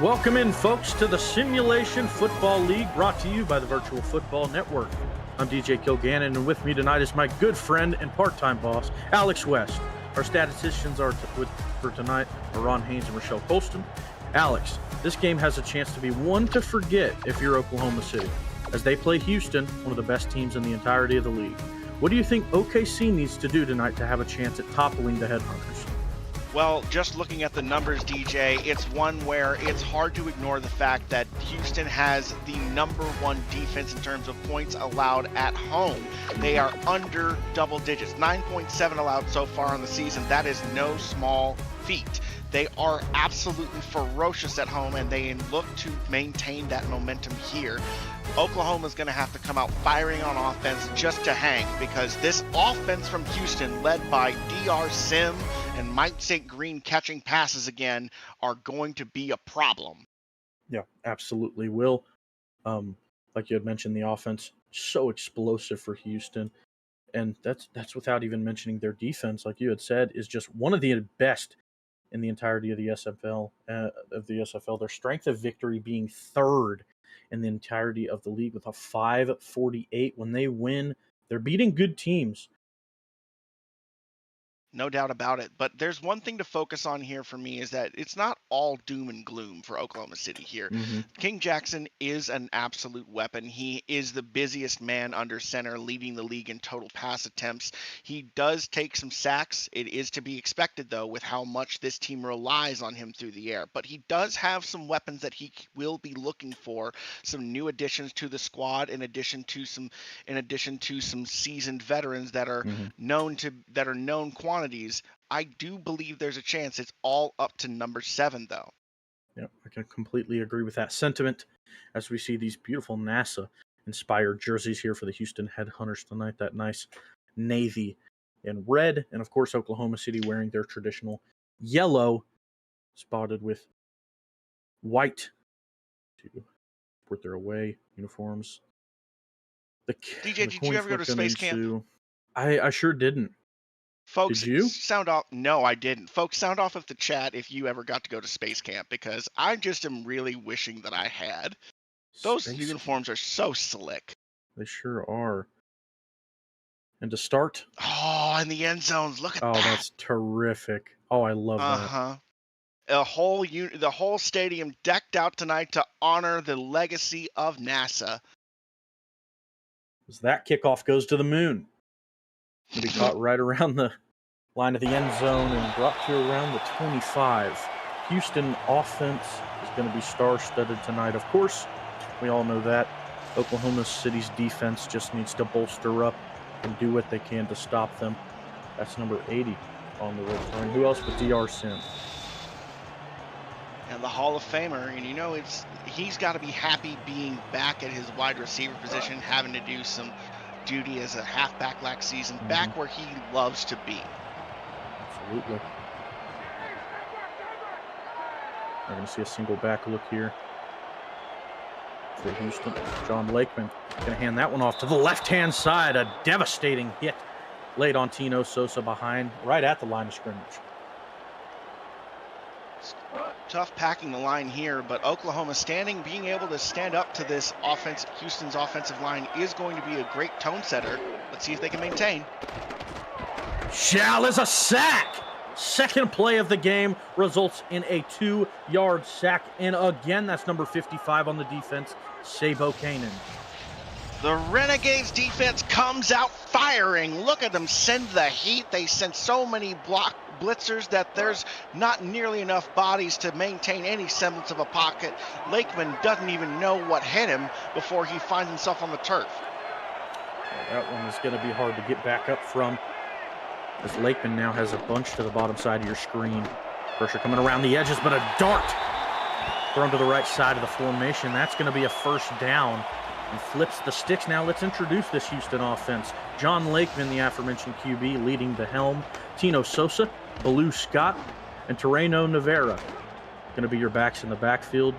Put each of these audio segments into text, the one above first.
Welcome in, folks, to the Simulation Football League, brought to you by the Virtual Football Network. I'm DJ Kilgannon, and with me tonight is my good friend and part-time boss, Alex West. Our statisticians for tonight are Ron Haynes and Rochelle Colston. Alex, this game has a chance to be one to forget if you're Oklahoma City, as they play Houston, one of the best teams in the entirety of the league. What do you think OKC needs to do tonight to have a chance at toppling the Headhunters? Well, just looking at the numbers, DJ, it's one where it's hard to ignore the fact that Houston has the number one defense in terms of points allowed at home. They are under double digits, 9.7 allowed so far in the season. That is no small feat. They are absolutely ferocious at home, and they look to maintain that momentum here. Oklahoma's going to have to come out firing on offense just to hang, because this offense from Houston, led by DR Sim and Mike St. Green catching passes again, are going to be a problem. Yeah, absolutely will. Like you had mentioned, the offense so explosive for Houston, and that's without even mentioning their defense, like you had said, is just one of the best in the entirety of the SFL. Their strength of victory being third in the entirety of the league with a 5.48. When they win, they're beating good teams. No doubt about it. But there's one thing to focus on here for me, is that it's not all doom and gloom for Oklahoma City here. Mm-hmm. King Jackson is an absolute weapon. He is the busiest man under center, leading the league in total pass attempts. He does take some sacks. It is to be expected, though, with how much this team relies on him through the air. But he does have some weapons that he will be looking for, some new additions to the squad, in addition to some seasoned veterans that are known quantities. I do believe there's a chance. It's all up to number 7, though. Yep, I can completely agree with that sentiment, as we see these beautiful NASA-inspired jerseys here for the Houston Headhunters tonight. That nice navy and red, and of course Oklahoma City wearing their traditional yellow, spotted with white to support their away uniforms. DJ, did you ever go to space camp? I sure didn't. Folks, did you? Sound off. No, I didn't. Folks, sound off of the chat if you ever got to go to space camp, because I just am really wishing that I had. Those uniforms are so slick. They sure are. And to start, in the end zones, look at that. Oh, that's terrific. Oh, I love that. The whole stadium decked out tonight to honor the legacy of NASA. As that kickoff goes to the moon. To be caught right around the line of the end zone and brought to around the 25. Houston offense is going to be star-studded tonight. Of course, we all know that. Oklahoma City's defense just needs to bolster up and do what they can to stop them. That's number 80 on the return. Who else but DR Sim? And the Hall of Famer, and he's got to be happy being back at his wide receiver position, having to do some duty as a halfback last season, back where he loves to be. Absolutely. We're going to see a single back look here for Houston. John Lakeman going to hand that one off to the left-hand side. A devastating hit laid on Tino Sosa behind, right at the line of scrimmage. Tough packing the line here, but Oklahoma being able to stand up to this offense, Houston's offensive line, is going to be a great tone setter. Let's see if they can maintain. Shall is a sack. Second play of the game results in a 2-yard sack. And again, that's number 55 on the defense, Sabo Kanan. The Renegades defense comes out firing. Look at them send the heat. They send so many blitzers that there's not nearly enough bodies to maintain any semblance of a pocket. Lakeman doesn't even know what hit him before he finds himself on the turf. Well, that one is going to be hard to get back up from, as Lakeman now has a bunch to the bottom side of your screen. Pressure coming around the edges, but a dart thrown to the right side of the formation. That's going to be a first down. And flips the sticks. Now let's introduce this Houston offense. John Lakeman, the aforementioned QB, leading the helm. Tino Sosa, Baloo Scott, and Terreno Navera going to be your backs in the backfield.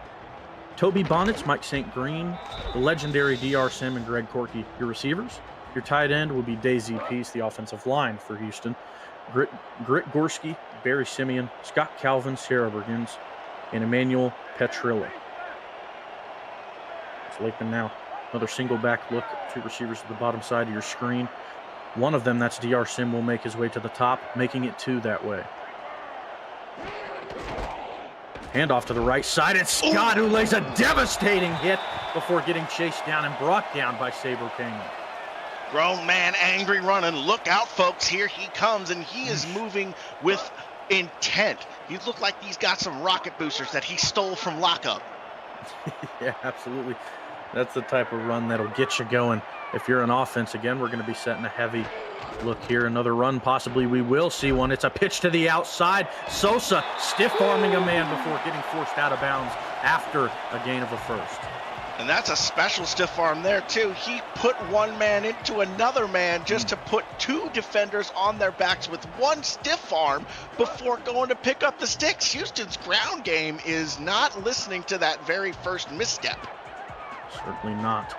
Toby Bonnets, Mike St. Green, the legendary DR Sim, and Greg Corky, your receivers. Your tight end will be Daisy Peace, the offensive line for Houston. Grit Gorski, Barry Simeon, Scott Calvin, Sierra Bergens, and Emmanuel Petrilli. It's Lakeman now. Another single back look. Two receivers to the bottom side of your screen. One of them, that's DR Sim, will make his way to the top, making it two that way. Handoff to the right side. It's Scott who lays a devastating hit before getting chased down and brought down by Sabo Kanan. Grown man angry running. Look out, folks. Here he comes, and he is moving with intent. He looked like he's got some rocket boosters that he stole from lockup. Yeah, absolutely. That's the type of run that'll get you going. If you're an offense, again, we're going to be setting a heavy look here. Another run, possibly we will see one. It's a pitch to the outside. Sosa stiff-arming a man before getting forced out of bounds after a gain of a first. And that's a special stiff arm there, too. He put one man into another man just to put two defenders on their backs with one stiff arm before going to pick up the sticks. Houston's ground game is not listening to that very first misstep. Certainly not.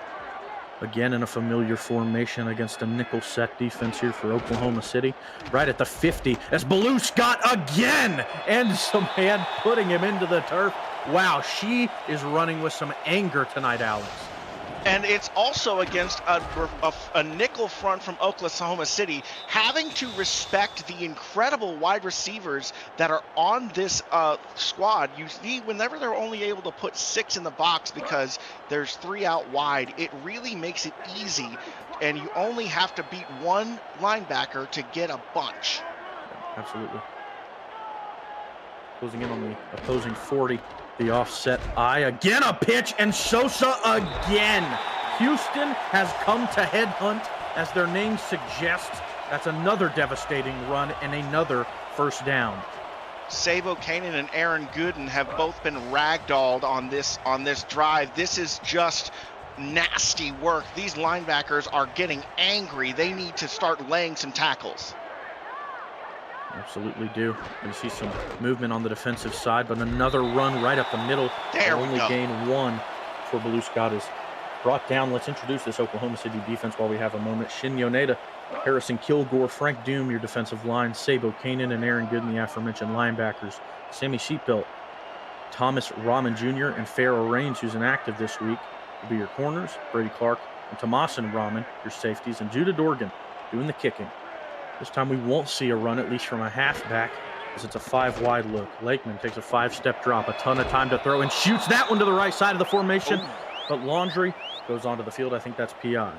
Again, in a familiar formation against a nickel set defense here for Oklahoma City. Right at the 50 as Baloo Scott again ends a man putting him into the turf. Wow, she is running with some anger tonight, Alex. And it's also against a nickel front from Oklahoma City, having to respect the incredible wide receivers that are on this squad. You see, whenever they're only able to put 6 in the box because there's 3 out wide, it really makes it easy, and you only have to beat one linebacker to get a bunch. Absolutely. Closing in on the opposing 40. The offset eye, again a pitch, and Sosa again. Houston has come to headhunt, as their name suggests. That's another devastating run and another first down. Sabo Kanan and Aaron Gooden have both been ragdolled on this drive. This is just nasty work. These linebackers are getting angry. They need to start laying some tackles. Absolutely do. You see some movement on the defensive side, but another run right up the middle. There we only go. Gain 1 for Baloo Scott is brought down. Let's introduce this Oklahoma City defense while we have a moment. Shin Yoneda, Harrison Kilgore, Frank Doom, your defensive line, Sabo Kanan and Aaron Gooden, the aforementioned linebackers, Sammy Seatbelt, Thomas Rahman Jr., and Pharaoh Raines, who's inactive this week, will be your corners, Brady Clark and Tomasin Rahman, your safeties, and Judah Dorgan doing the kicking. This time we won't see a run, at least from a halfback, as it's a 5-wide look. Lakeman takes a 5-step drop, a ton of time to throw, and shoots that one to the right side of the formation. But Laundry goes onto the field. I think that's PI.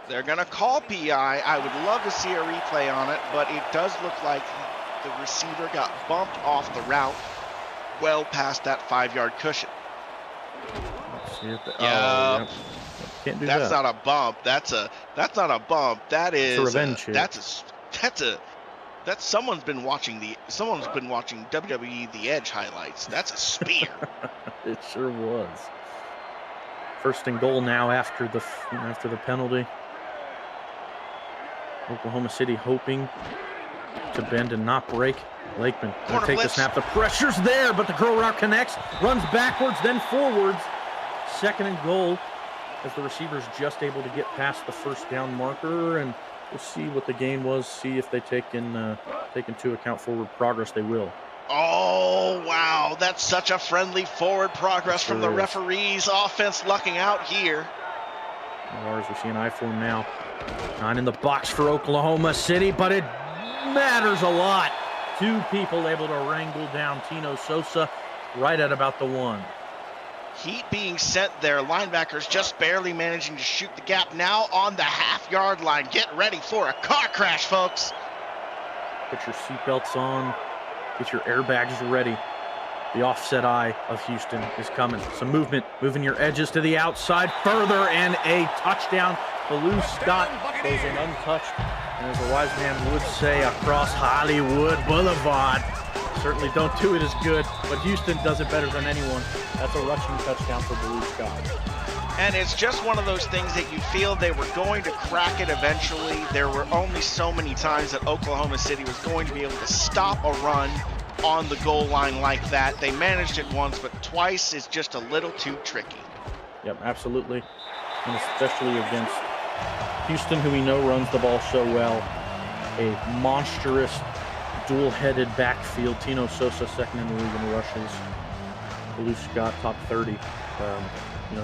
They're going to call PI. I would love to see a replay on it, but it does look like the receiver got bumped off the route well past that 5-yard cushion. Let's see if Yep. Yep. Can't do That's that. not a bump. That's not a bump. That is It's a revenge hit. That's someone's been watching WWE The Edge highlights. That's a spear. It sure was. First and goal now after the penalty. Oklahoma City hoping to bend and not break. Lakeman going Corner to take the blitz. snap. The pressure's there, but the curl route connects. Runs backwards, then forwards. Second and goal as the receiver's just able to get past the first down marker. And we'll see what the gain was, see if they take into account forward progress. They will. Oh, wow. That's such a friendly forward progress from the Sure is. referees. Offense lucking out here. Ours, we see an I-form now. 9 in the box for Oklahoma City, but it matters a lot. 2 people able to wrangle down Tino Sosa right at about the 1. Heat being sent there. Linebackers just barely managing to shoot the gap. Now on the half-yard line. Get ready for a car crash, folks. Put your seatbelts on. Get your airbags ready. The offset eye of Houston is coming. Some movement, moving your edges to the outside further, and a touchdown. Baloo Scott goes in untouched. And as a wise man would say, across Hollywood Boulevard. Certainly don't do it as good, but Houston does it better than anyone. That's a rushing touchdown for Baloo Scott. And it's just one of those things that you feel they were going to crack it eventually. There were only so many times that Oklahoma City was going to be able to stop a run on the goal line like that. They managed it once, but twice is just a little too tricky. Yep, absolutely. And especially against Houston, who we know runs the ball so well. A monstrous dual-headed backfield. Tino Sosa second in the league in rushes. Blue Scott, top 30.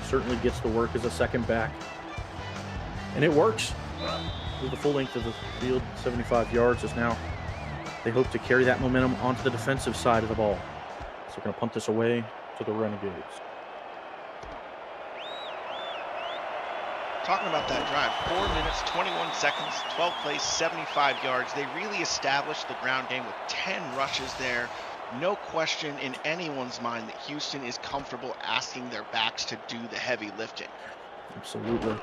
Certainly gets to work as a second back. And it works. Through the full length of the field, 75 yards is now. They hope to carry that momentum onto the defensive side of the ball. So they're going to punt this away to the Renegades. Talking about that drive, 4 minutes, 21 seconds, 12 plays, 75 yards. They really established the ground game with 10 rushes there. No question in anyone's mind that Houston is comfortable asking their backs to do the heavy lifting. Absolutely.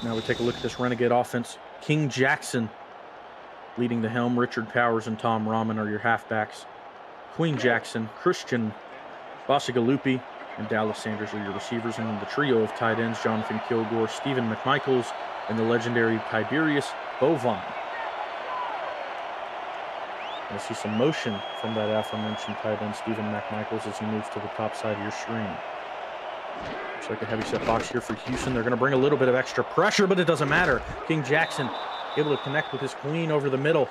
Now we take a look at this Renegade offense. King Jackson leading the helm. Richard Powers and Tom Rahman are your halfbacks. Queen Jackson, Christian Basigalupi, and Dallas Sanders are your receivers. And then the trio of tight ends, Jonathan Kilgore, Stephen McMichaels, and the legendary Tiberius Bovine. You'll see some motion from that aforementioned tight end, Stephen McMichaels, as he moves to the top side of your screen. Looks like a heavy set box here for Houston. They're going to bring a little bit of extra pressure, but it doesn't matter. King Jackson able to connect with his queen over the middle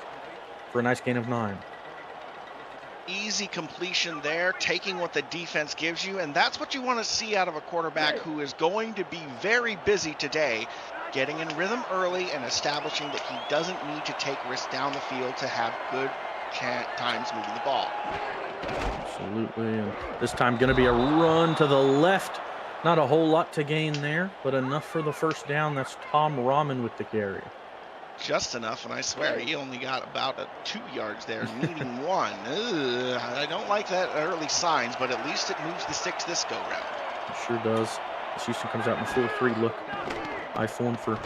for a nice gain of 9. Easy completion there, taking what the defense gives you, and that's what you want to see out of a quarterback who is going to be very busy today, getting in rhythm early and establishing that he doesn't need to take risks down the field to have good times moving the ball. Absolutely, and this time going to be a run to the left. Not a whole lot to gain there, but enough for the first down. That's Tom Rahman with the carry. Just enough, and I swear he only got about 2 yards there, needing 1. I don't like that early signs, but at least it moves the sticks this go round. It sure does. As Houston comes out in a 4-3 look. High form for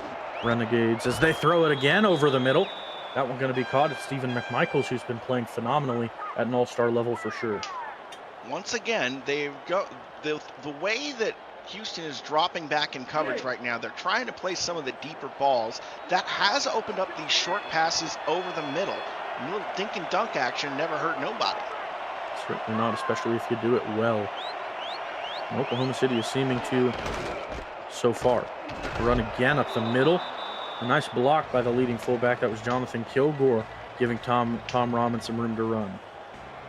Renegades as they throw it again over the middle. That one going to be caught. It's Stephen McMichaels, who's been playing phenomenally at an all-star level for sure. Once again, they've got the way that Houston is dropping back in coverage right now. They're trying to play some of the deeper balls. That has opened up these short passes over the middle. A little dink and dunk action never hurt nobody. Certainly not, especially if you do it well. And Oklahoma City is seeming to so far. Run again up the middle. A nice block by the leading fullback. That was Jonathan Kilgore, giving Tom Rahman some room to run.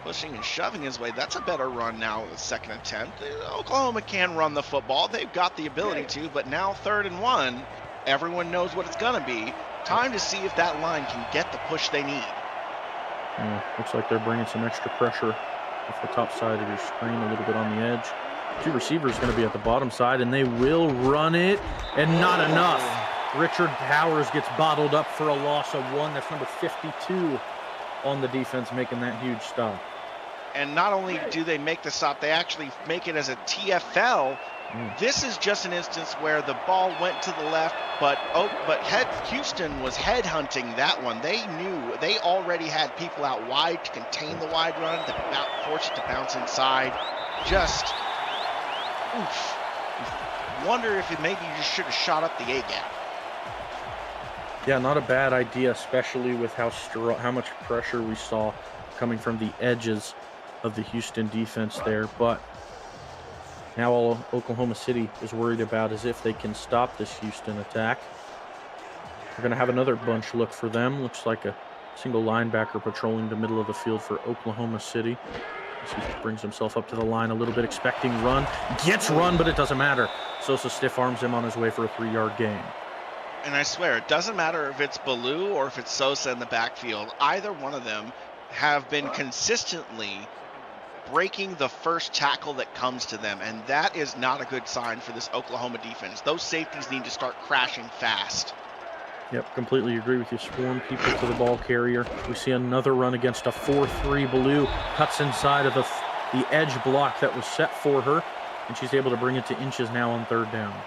Pushing and shoving his way. That's a better run now with the second attempt. Oklahoma can run the football. They've got the ability to, but now 3rd and 1. Everyone knows what it's going to be. Time to see if that line can get the push they need. Yeah, looks like they're bringing some extra pressure off the top side of your screen, a little bit on the edge. 2 receivers going to be at the bottom side, and they will run it, and not enough. Richard Powers gets bottled up for a loss of 1. That's number 52 on the defense, making that huge stop. And not only do they make the stop, they actually make it as a TFL. This is just an instance where the ball went to the left, but Houston was headhunting that one. They knew they already had people out wide to contain the wide run, to force it to bounce inside. Just, oof. Wonder if maybe you just should have shot up the A-gap. Yeah, not a bad idea, especially with how much pressure we saw coming from the edges of the Houston defense there. But now all Oklahoma City is worried about is if they can stop this Houston attack. They're going to have another bunch look for them. Looks like a single linebacker patrolling the middle of the field for Oklahoma City. He brings himself up to the line a little bit, expecting run. Gets run, but it doesn't matter. Sosa stiff arms him on his way for a 3-yard gain. And I swear, it doesn't matter if it's Ballou or if it's Sosa in the backfield. Either one of them have been consistently breaking the first tackle that comes to them, and that is not a good sign for this Oklahoma defense. Those safeties need to start crashing fast. Yep, completely agree with you. Swarm people to the ball carrier. We see another run against a 4-3. Ballou cuts inside of the edge block that was set for her, and she's able to bring it to inches now on 3rd down.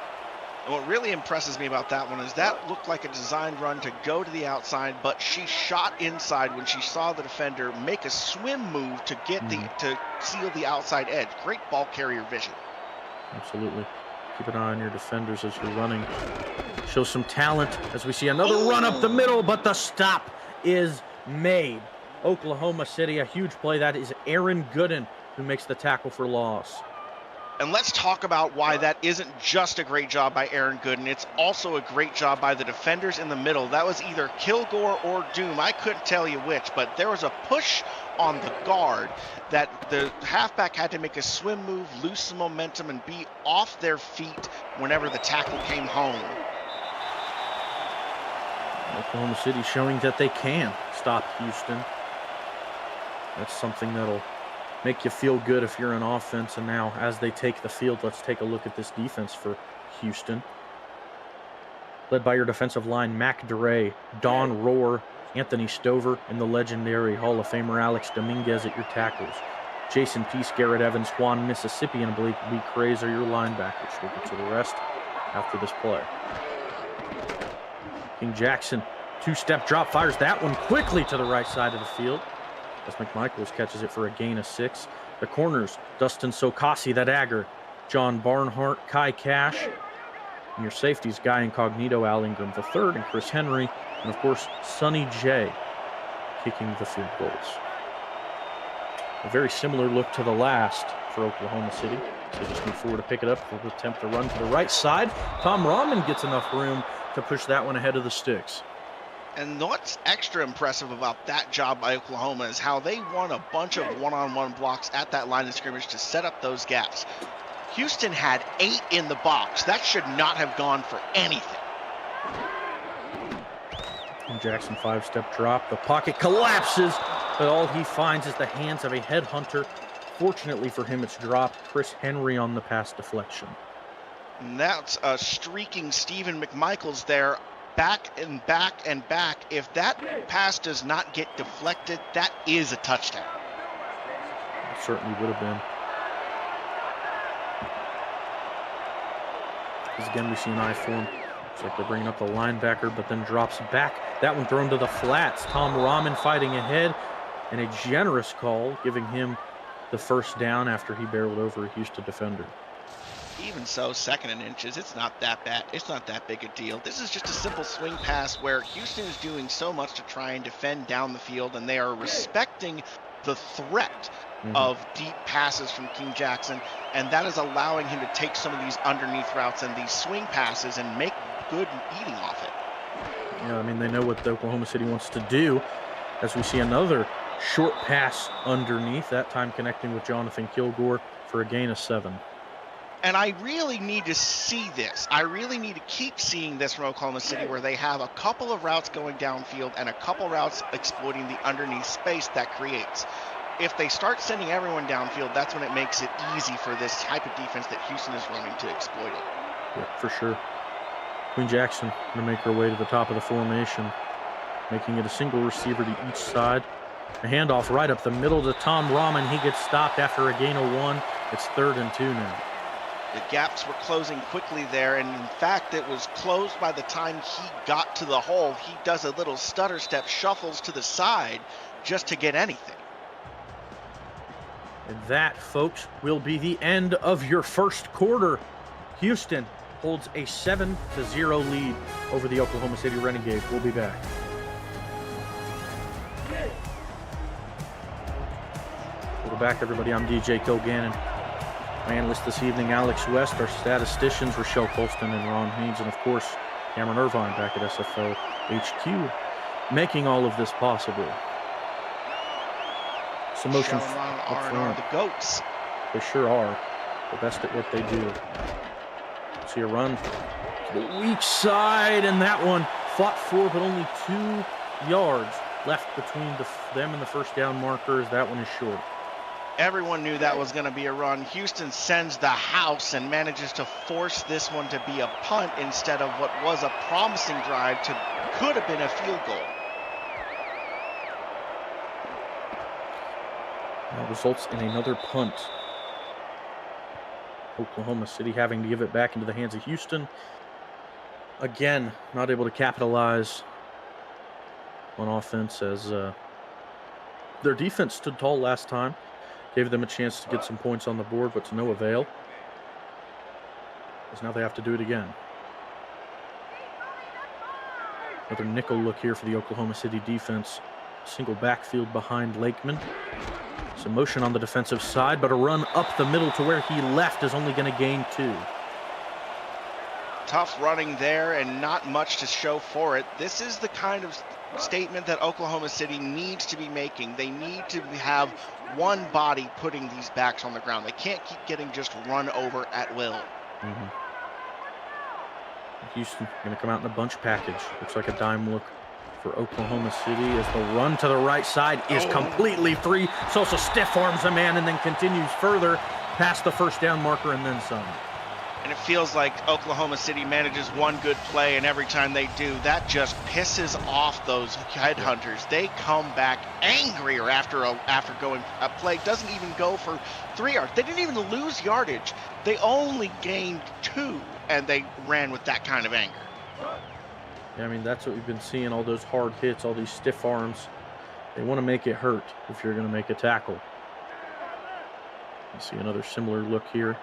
And what really impresses me about that one is that looked like a designed run to go to the outside, but she shot inside when she saw the defender make a swim move to get to seal the outside edge. Great ball carrier vision. Absolutely. Keep an eye on your defenders as you're running. Show some talent as we see another run up the middle, but the stop is made. Oklahoma City, a huge play. That is Aaron Gooden who makes the tackle for loss. And let's talk about why that isn't just a great job by Aaron Gooden. It's also a great job by the defenders in the middle. That was either Kilgore or Doom. I couldn't tell you which, but there was a push on the guard that the halfback had to make a swim move, lose some momentum, and be off their feet whenever the tackle came home. Oklahoma City showing that they can stop Houston. That's something that'll make you feel good if you're an offense. And now, as they take the field, let's take a look at this defense for Houston. Led by your defensive line, Mac DeRay, Don Rohr, Anthony Stover, and the legendary Hall of Famer Alex Dominguez at your tackles. Jason Peace, Garrett Evans, Juan Mississippi, and Blake B. Craze are your linebackers. We'll get to the rest after this play. King Jackson, two-step drop, fires that one quickly to the right side of the field as McMichaels catches it for a gain of 6. The corners, Dustin Sokasi, the dagger, John Barnhart, Kai Cash, and your safeties, Guy Incognito, Al Ingram III, and Chris Henry, and of course, Sonny J kicking the field goals. A very similar look to the last for Oklahoma City. So they just move forward to pick it up. They'll attempt to run to the right side. Tom Rahman gets enough room to push that one ahead of the sticks. And what's extra impressive about that job by Oklahoma is how they won a bunch of one-on-one blocks at that line of scrimmage to set up those gaps. Houston had 8 in the box. That should not have gone for anything. And Jackson, 5-step drop. The pocket collapses, but all he finds is the hands of a headhunter. Fortunately for him, it's dropped. Chris Henry on the pass deflection. And that's a streaking Stephen McMichaels there, back and back and back. If that pass does not get deflected, that is a touchdown. It certainly would have been. Because again, we see an eye form. Looks like they're bringing up the linebacker, but then drops back. That one thrown to the flats. Tom Rahman fighting ahead, and a generous call, giving him the first down after he barreled over a Houston defender. Even so, 2nd and inches, it's not that bad. It's not that big a deal. This is just a simple swing pass where Houston is doing so much to try and defend down the field, and they are respecting the threat of deep passes from King Jackson, and that is allowing him to take some of these underneath routes and these swing passes and make good eating off it. Yeah, I mean, they know what the Oklahoma City wants to do, as we see another short pass underneath, that time connecting with Jonathan Kilgore for a gain of 7. And I really need to see this. I really need to keep seeing this from Oklahoma City, where they have a couple of routes going downfield and a couple routes exploiting the underneath space that creates. If they start sending everyone downfield, that's when it makes it easy for this type of defense that Houston is running to exploit it. Yeah, for sure. Queen Jackson going to make her way to the top of the formation, making it a single receiver to each side. A handoff right up the middle to Tom Rahman. He gets stopped after a gain of 1. It's 3rd and 2 now. The gaps were closing quickly there, and in fact, it was closed by the time he got to the hole. He does a little stutter step, shuffles to the side just to get anything. And that, folks, will be the end of your first quarter. Houston holds a 7-0 lead over the Oklahoma City Renegades. We'll be back. Welcome back, everybody. I'm DJ Kilgannon. My analyst this evening, Alex West. Our statisticians, Rochelle Colston and Ron Haynes. And, of course, Cameron Irvine back at SFL HQ, making all of this possible. Some motion up front. The GOATs. They sure are. The best at what they do. See a run to the weak side, and that one fought for, but only 2 yards left between them and the first down markers. That one is short. Everyone knew that was going to be a run. Houston sends the house and manages to force this one to be a punt instead of what was a promising drive to could have been a field goal. That results in another punt. Oklahoma City having to give it back into the hands of Houston. Again, not able to capitalize on offense as their defense stood tall last time. Gave them a chance to get some points on the board, but to no avail. Because now they have to do it again. Another nickel look here for the Oklahoma City defense. Single backfield behind Lakeman. Some motion on the defensive side, but a run up the middle to where he left is only going to gain 2. Tough running there and not much to show for it. This is the kind of statement that Oklahoma City needs to be making. They need to have one body putting these backs on the ground. They can't keep getting just run over at will. Houston going to come out in a bunch package. Looks like a dime look for Oklahoma City as the run to the right side is completely free. Sosa stiff arms a man and then continues further past the first down marker and then some. And it feels like Oklahoma City manages one good play, and every time they do, that just pisses off those headhunters. They come back angrier after going a play. Doesn't even go for 3 yards. They didn't even lose yardage. They only gained 2, and they ran with that kind of anger. Yeah, I mean, that's what we've been seeing, all those hard hits, all these stiff arms. They want to make it hurt if you're going to make a tackle. You see another similar look here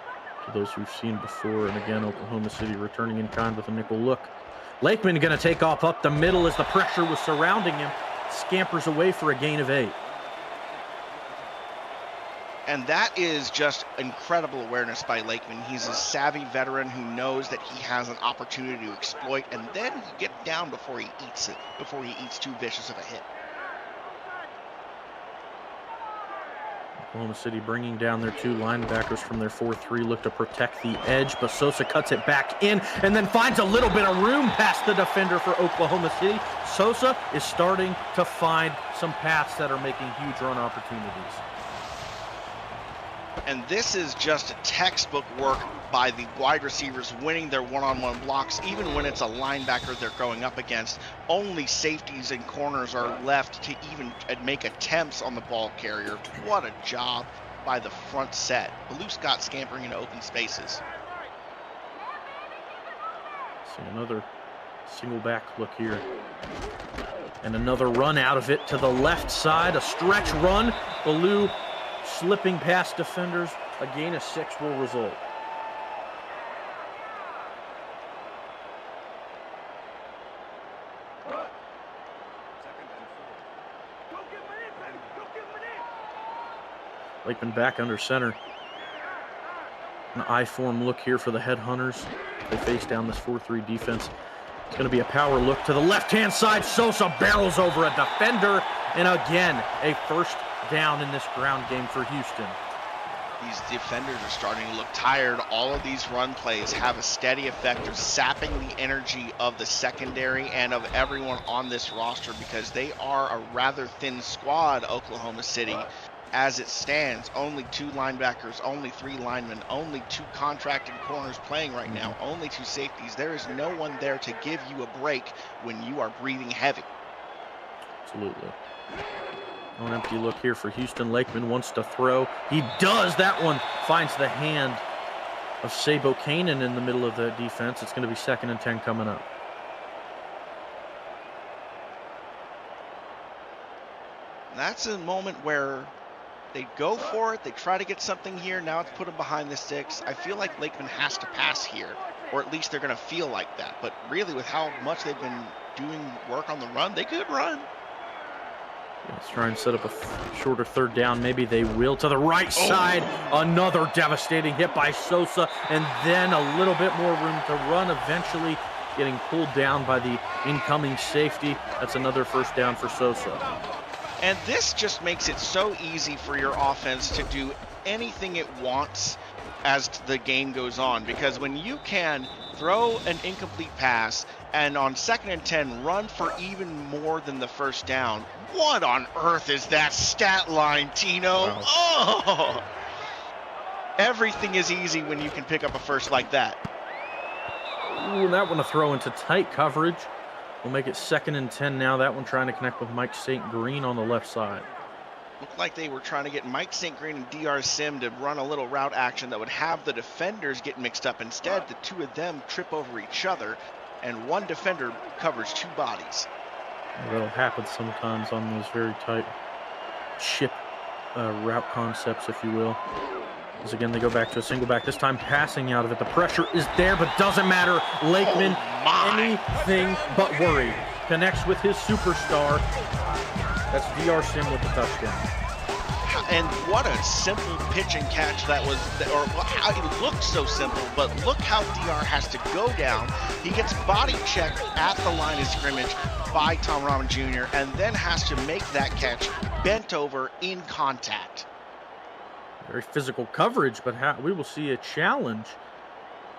to those we've seen before. And again, Oklahoma City returning in kind with a nickel look. Lakeman going to take off up the middle as the pressure was surrounding him. Scampers away for a gain of 8. And that is just incredible awareness by Lakeman. He's a savvy veteran who knows that he has an opportunity to exploit, and then he gets down before he eats it, before he eats too vicious of a hit. Oklahoma City bringing down their 2 linebackers from their 4-3, look to protect the edge, but Sosa cuts it back in and then finds a little bit of room past the defender for Oklahoma City. Sosa is starting to find some paths that are making huge run opportunities. And this is just a textbook work by the wide receivers winning their one-on-one blocks, even when it's a linebacker they're going up against. Only safeties and corners are left to even make attempts on the ball carrier. What a job by the front set. Blue Scott scampering into open spaces. See another single back look here. And another run out of it to the left side, a stretch run. Blue slipping past defenders, a gain of 6 will result. Lakeman back under center. An I-form look here for the headhunters. They face down this 4-3 defense. It's going to be a power look to the left-hand side. Sosa barrels over a defender, and again, a first down in this ground game for Houston. These defenders are starting to look tired. All of these run plays have a steady effect of sapping the energy of the secondary and of everyone on this roster, because they are a rather thin squad, Oklahoma City. As it stands, only 2 linebackers, only 3 linemen, only 2 contracted corners playing right now, only 2 safeties. There is no one there to give you a break when you are breathing heavy. Absolutely. An empty look here for Houston. Lakeman wants to throw. He does. That one finds the hand of Sabo Kanan in the middle of the defense. It's going to be 2nd and 10 coming up. That's a moment where they go for it. They try to get something here. Now it's put them behind the sticks. I feel like Lakeman has to pass here, or at least they're going to feel like that. But really, with how much they've been doing work on the run, they could run. Let's try and set up a shorter 3rd down. Maybe they will. To the right side, another devastating hit by Sosa, and then a little bit more room to run, eventually getting pulled down by the incoming safety. That's another first down for Sosa. And this just makes it so easy for your offense to do anything it wants as the game goes on, because when you can throw an incomplete pass and on 2nd and 10 run for even more than the first down, what on earth is that stat line, Tino? Wow. Oh! Everything is easy when you can pick up a first like that. Ooh, that one to throw into tight coverage. We'll make it 2nd and 10 now. That one trying to connect with Mike St. Green on the left side. Looked like they were trying to get Mike St. Green and DR Sim to run a little route action that would have the defenders get mixed up. Instead, the 2 of them trip over each other, and one defender covers 2 bodies. That'll happen sometimes on those very tight chip route concepts, if you will. As again, they go back to a single back, this time passing out of it. The pressure is there, but doesn't matter. Lakeman, anything but worried. Connects with his superstar. That's DR Sim with the touchdown. And what a simple pitch and catch that was, or how it looked so simple, but look how DR has to go down. He gets body checked at the line of scrimmage, by Tom Rahman Jr. and then has to make that catch bent over in contact. Very physical coverage, but we will see a challenge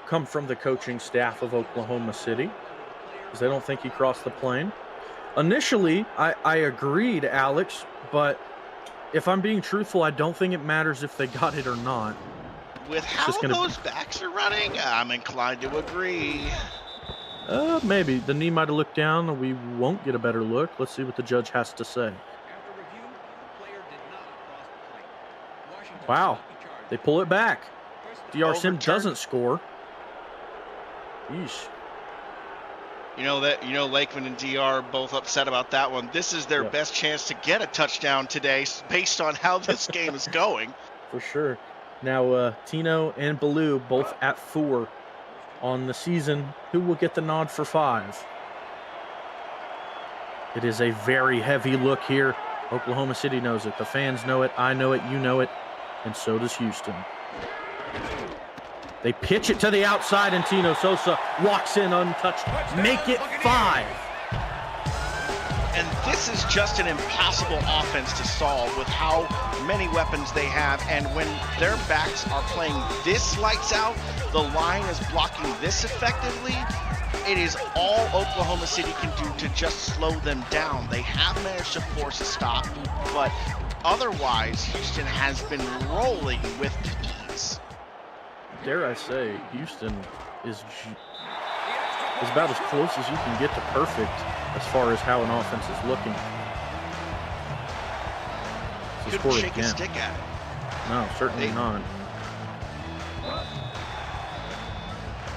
come from the coaching staff of Oklahoma City, because they don't think he crossed the plane. Initially, I agreed, Alex, but if I'm being truthful, I don't think it matters if they got it or not. With how those backs are running, I'm inclined to agree. Maybe. The knee might have looked down. We won't get a better look. Let's see what the judge has to say. Wow. They pull it back. DR Sim doesn't score. Yeesh. You know, Lakeman and DR are both upset about that one. This is their best chance to get a touchdown today based on how this game is going. For sure. Now, Tino and Baloo both at 4 on the season. Who will get the nod for 5? It is a very heavy look here. Oklahoma City knows it. The fans know it. I know it. You know it. And so does Houston. They pitch it to the outside, and Tino Sosa walks in untouched. Make it 5. And this is just an impossible offense to solve with how many weapons they have. And when their backs are playing this lights out, the line is blocking this effectively. It is all Oklahoma City can do to just slow them down. They have managed to force a stop, but otherwise, Houston has been rolling with ease. Dare I say, Houston is about as close as you can get to perfect as far as how an offense is looking. Couldn't shake a stick at it. No, certainly not.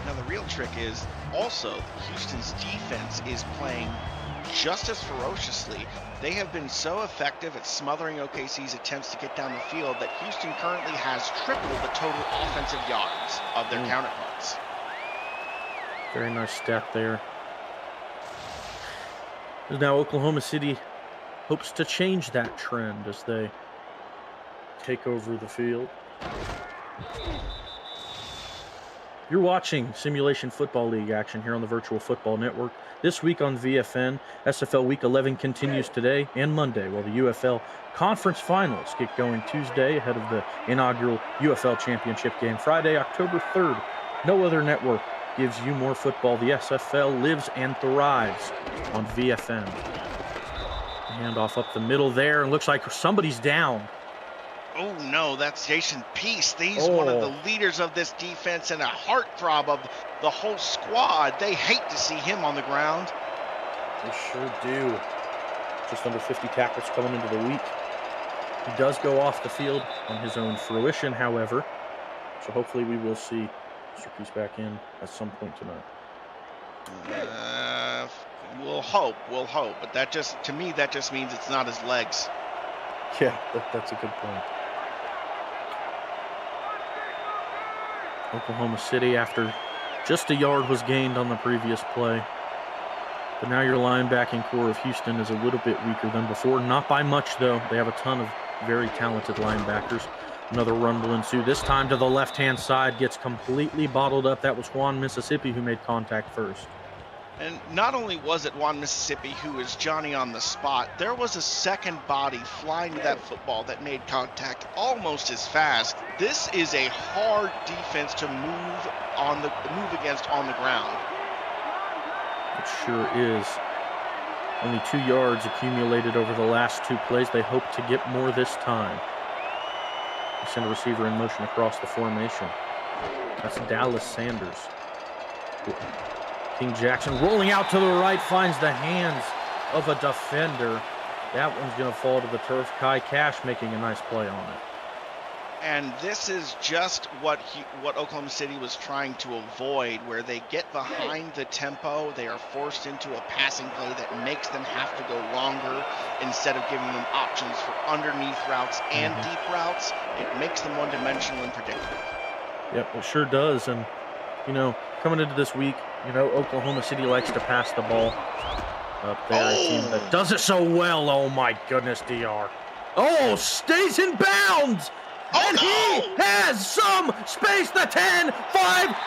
Now the real trick is also Houston's defense is playing just as ferociously. They have been so effective at smothering OKC's attempts to get down the field that Houston currently has triple the total offensive yards of their counterparts. Very nice stat there. Now Oklahoma City hopes to change that trend as they take over the field. You're watching Simulation Football League action here on the Virtual Football Network. This week on VFN, SFL Week 11 continues today and Monday, while the UFL Conference Finals get going Tuesday ahead of the inaugural UFL Championship game Friday, October 3rd. No other network gives you more football. The SFL lives and thrives on VFN. Handoff up the middle there, and looks like somebody's down. Oh no, that's Jason Peace. He's one of the leaders of this defense and a heartthrob of the whole squad. They hate to see him on the ground. They sure do. Just under 50 tackles coming into the week. He does go off the field on his own fruition, however. So hopefully we will see Mr. Peace back in at some point tonight. We'll hope. But that just, to me, that just means it's not his legs. Yeah, that's a good point. Oklahoma City, after just a yard was gained on the previous play. But now your linebacking core of Houston is a little bit weaker than before. Not by much, though. They have a ton of very talented linebackers. Another run will ensue. This time to the left-hand side, gets completely bottled up. That was Juan, Mississippi, who made contact first. And not only was it Juan, Mississippi, who is Johnny on the spot, there was a second body flying to that football that made contact almost as fast. This is a hard defense to move against on the ground. It sure is. Only 2 yards accumulated over the last 2 plays. They hope to get more this time. They send a receiver in motion across the formation. That's Dallas Sanders. King Jackson rolling out to the right, finds the hands of a defender. That one's going to fall to the turf. Kai Cash making a nice play on it. And this is just what Oklahoma City was trying to avoid, where they get behind the tempo. They are forced into a passing play that makes them have to go longer instead of giving them options for underneath routes and deep routes. It makes them one-dimensional and predictable. Yep, it sure does. And, coming into this week, Oklahoma City likes to pass the ball. Up there, a team that does it so well. Oh, my goodness, DR. Oh, stays in bounds! And he has some space. The 10-5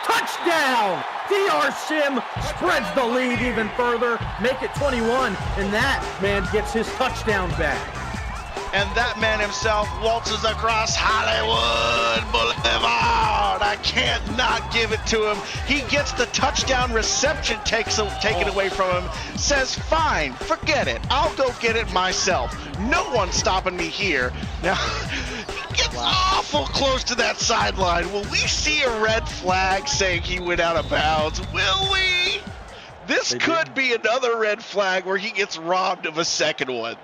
touchdown. DR Sim spreads the lead even further. Make it 21. And that man gets his touchdown back. And that man himself waltzes across Hollywood Boulevard. I can't not give it to him. He gets the touchdown reception taken away from him. Says, fine, forget it. I'll go get it myself. No one's stopping me here. Now, he gets awful close to that sideline. Will we see a red flag saying he went out of bounds? Will we? This could be another red flag where he gets robbed of a second one.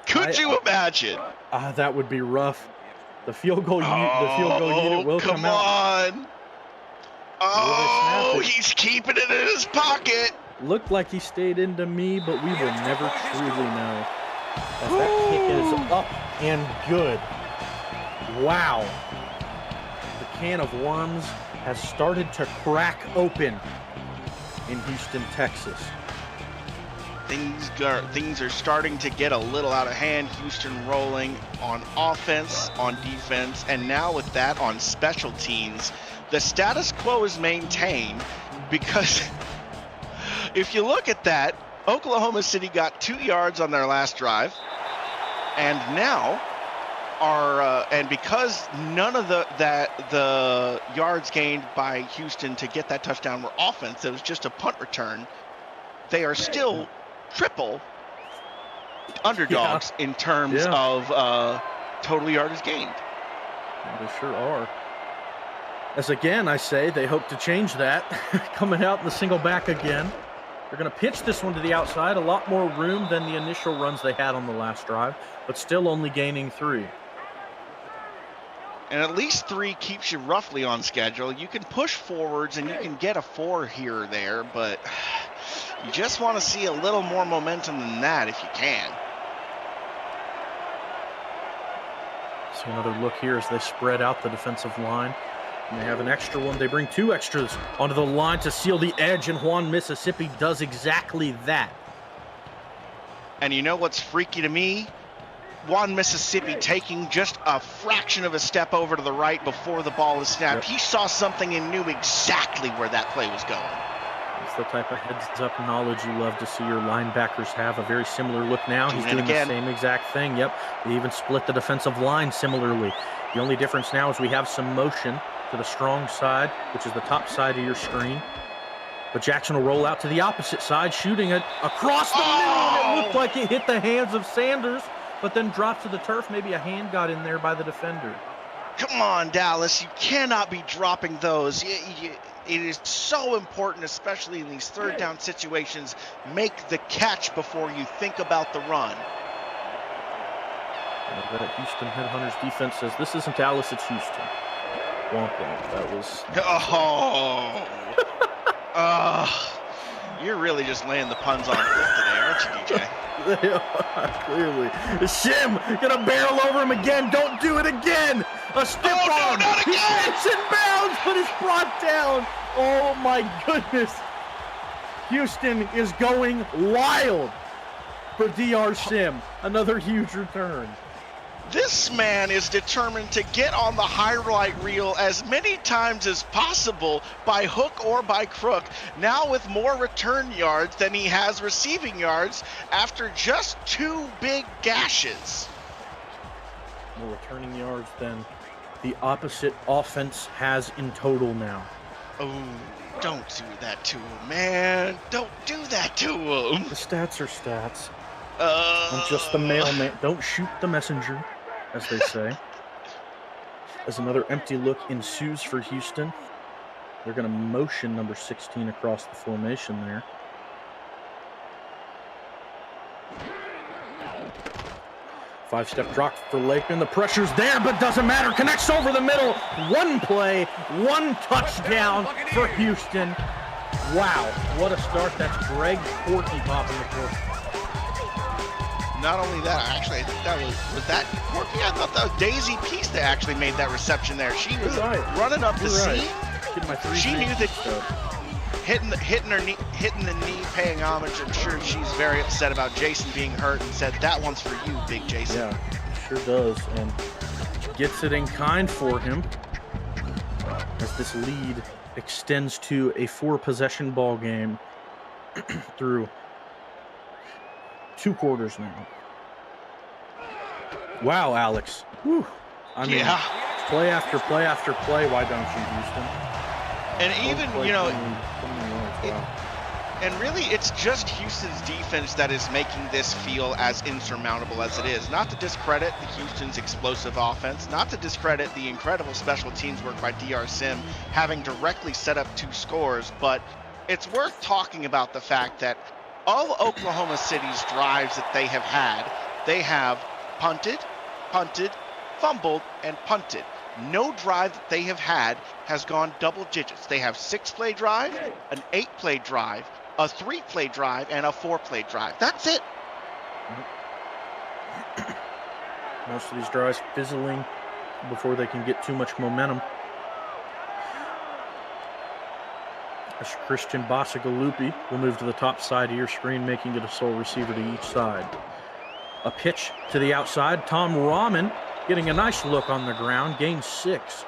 Could you imagine? That would be rough. The field goal unit will come out. Come on. Oh, he's keeping it in his pocket. Looked like he stayed into me, but we will never truly know. As that kick is up and good. Wow. The can of worms has started to crack open in Houston, Texas. Things are starting to get a little out of hand. Houston rolling on offense, on defense, and now with that on special teams. The status quo is maintained because if you look at that, Oklahoma City got 2 yards on their last drive, and now and because none of the yards gained by Houston to get that touchdown were offense, it was just a punt return. They are still triple underdogs in terms of total yardage gained. They sure are. As again, I say, they hope to change that. Coming out in the single back again. They're going to pitch this one to the outside. A lot more room than the initial runs they had on the last drive, but still only gaining 3. And at least 3 keeps you roughly on schedule. You can push forwards and you can get a 4 here or there, but you just want to see a little more momentum than that if you can. See another look here as they spread out the defensive line. And they have an extra one. They bring 2 extras onto the line to seal the edge, and Juan, Mississippi does exactly that. And you know what's freaky to me? Juan, Mississippi taking just a fraction of a step over to the right before the ball is snapped. He saw something and knew exactly where that play was going. It's the type of heads-up knowledge you love to see your linebackers have. A very similar look now. He's doing the same exact thing. Yep, they even split the defensive line similarly. The only difference now is we have some motion to the strong side, which is the top side of your screen. But Jackson will roll out to the opposite side, shooting it across the middle. It looked like it hit the hands of Sanders, but then dropped to the turf. Maybe a hand got in there by the defender. Come on, Dallas. You cannot be dropping those. It is so important, especially in these third down situations. Make the catch before you think about the run. That Houston Headhunters defense says, this isn't Dallas, it's Houston. Womp womp. That was... You're really just laying the puns on thick today, aren't you, DJ? They are, clearly. Shim gonna barrel over him again. Don't do it again. A stiff arm. No, not again. He gets in bounds, but is brought down. Oh my goodness. Houston is going wild for DR Sim. Another huge return. This man is determined to get on the highlight reel as many times as possible by hook or by crook. Now with more return yards than he has receiving yards after just 2 big gashes. More returning yards than the opposite offense has in total now. Oh, don't do that to him, man. Don't do that to him. The stats are stats. I'm just the mailman. Don't shoot the messenger, as they say. As another empty look ensues for Houston. They're going to motion number 16 across the formation there. Five-step drop for Lakeman. The pressure's there, but doesn't matter. Connects over the middle. 1 play, 1 touchdown for Houston. Wow, what a start. That's Greg Corky popping the court. Not only that, actually, I think that was that Corky? I thought that was Daisy Peace that actually made that reception there. She was running up the seam. She knew that hitting the knee, paying homage. I'm sure she's very upset about Jason being hurt and said, that one's for you, big Jason. Yeah, sure does. And gets it in kind for him as this lead extends to a 4-possession ball game through 2 quarters now. Wow, Alex. Whew. I mean, play after play after play. Why don't you, Houston? And even, you know, wow. and really it's just Houston's defense that is making this feel as insurmountable as it is. Not to discredit the Houston's explosive offense, not to discredit the incredible special teams work by DR Sim having directly set up 2 scores, but it's worth talking about the fact that of Oklahoma City's drives that they have punted, fumbled, and punted. No drive that they have had has gone double digits. They have 6-play drive, an 8-play drive, a 3-play drive, and a 4-play drive. That's it. Most of these drives fizzling before they can get too much momentum. As Christian Basagalupi will move to the top side of your screen, making it a sole receiver to each side. A pitch to the outside. Tom Rahman getting a nice look on the ground, gains 6.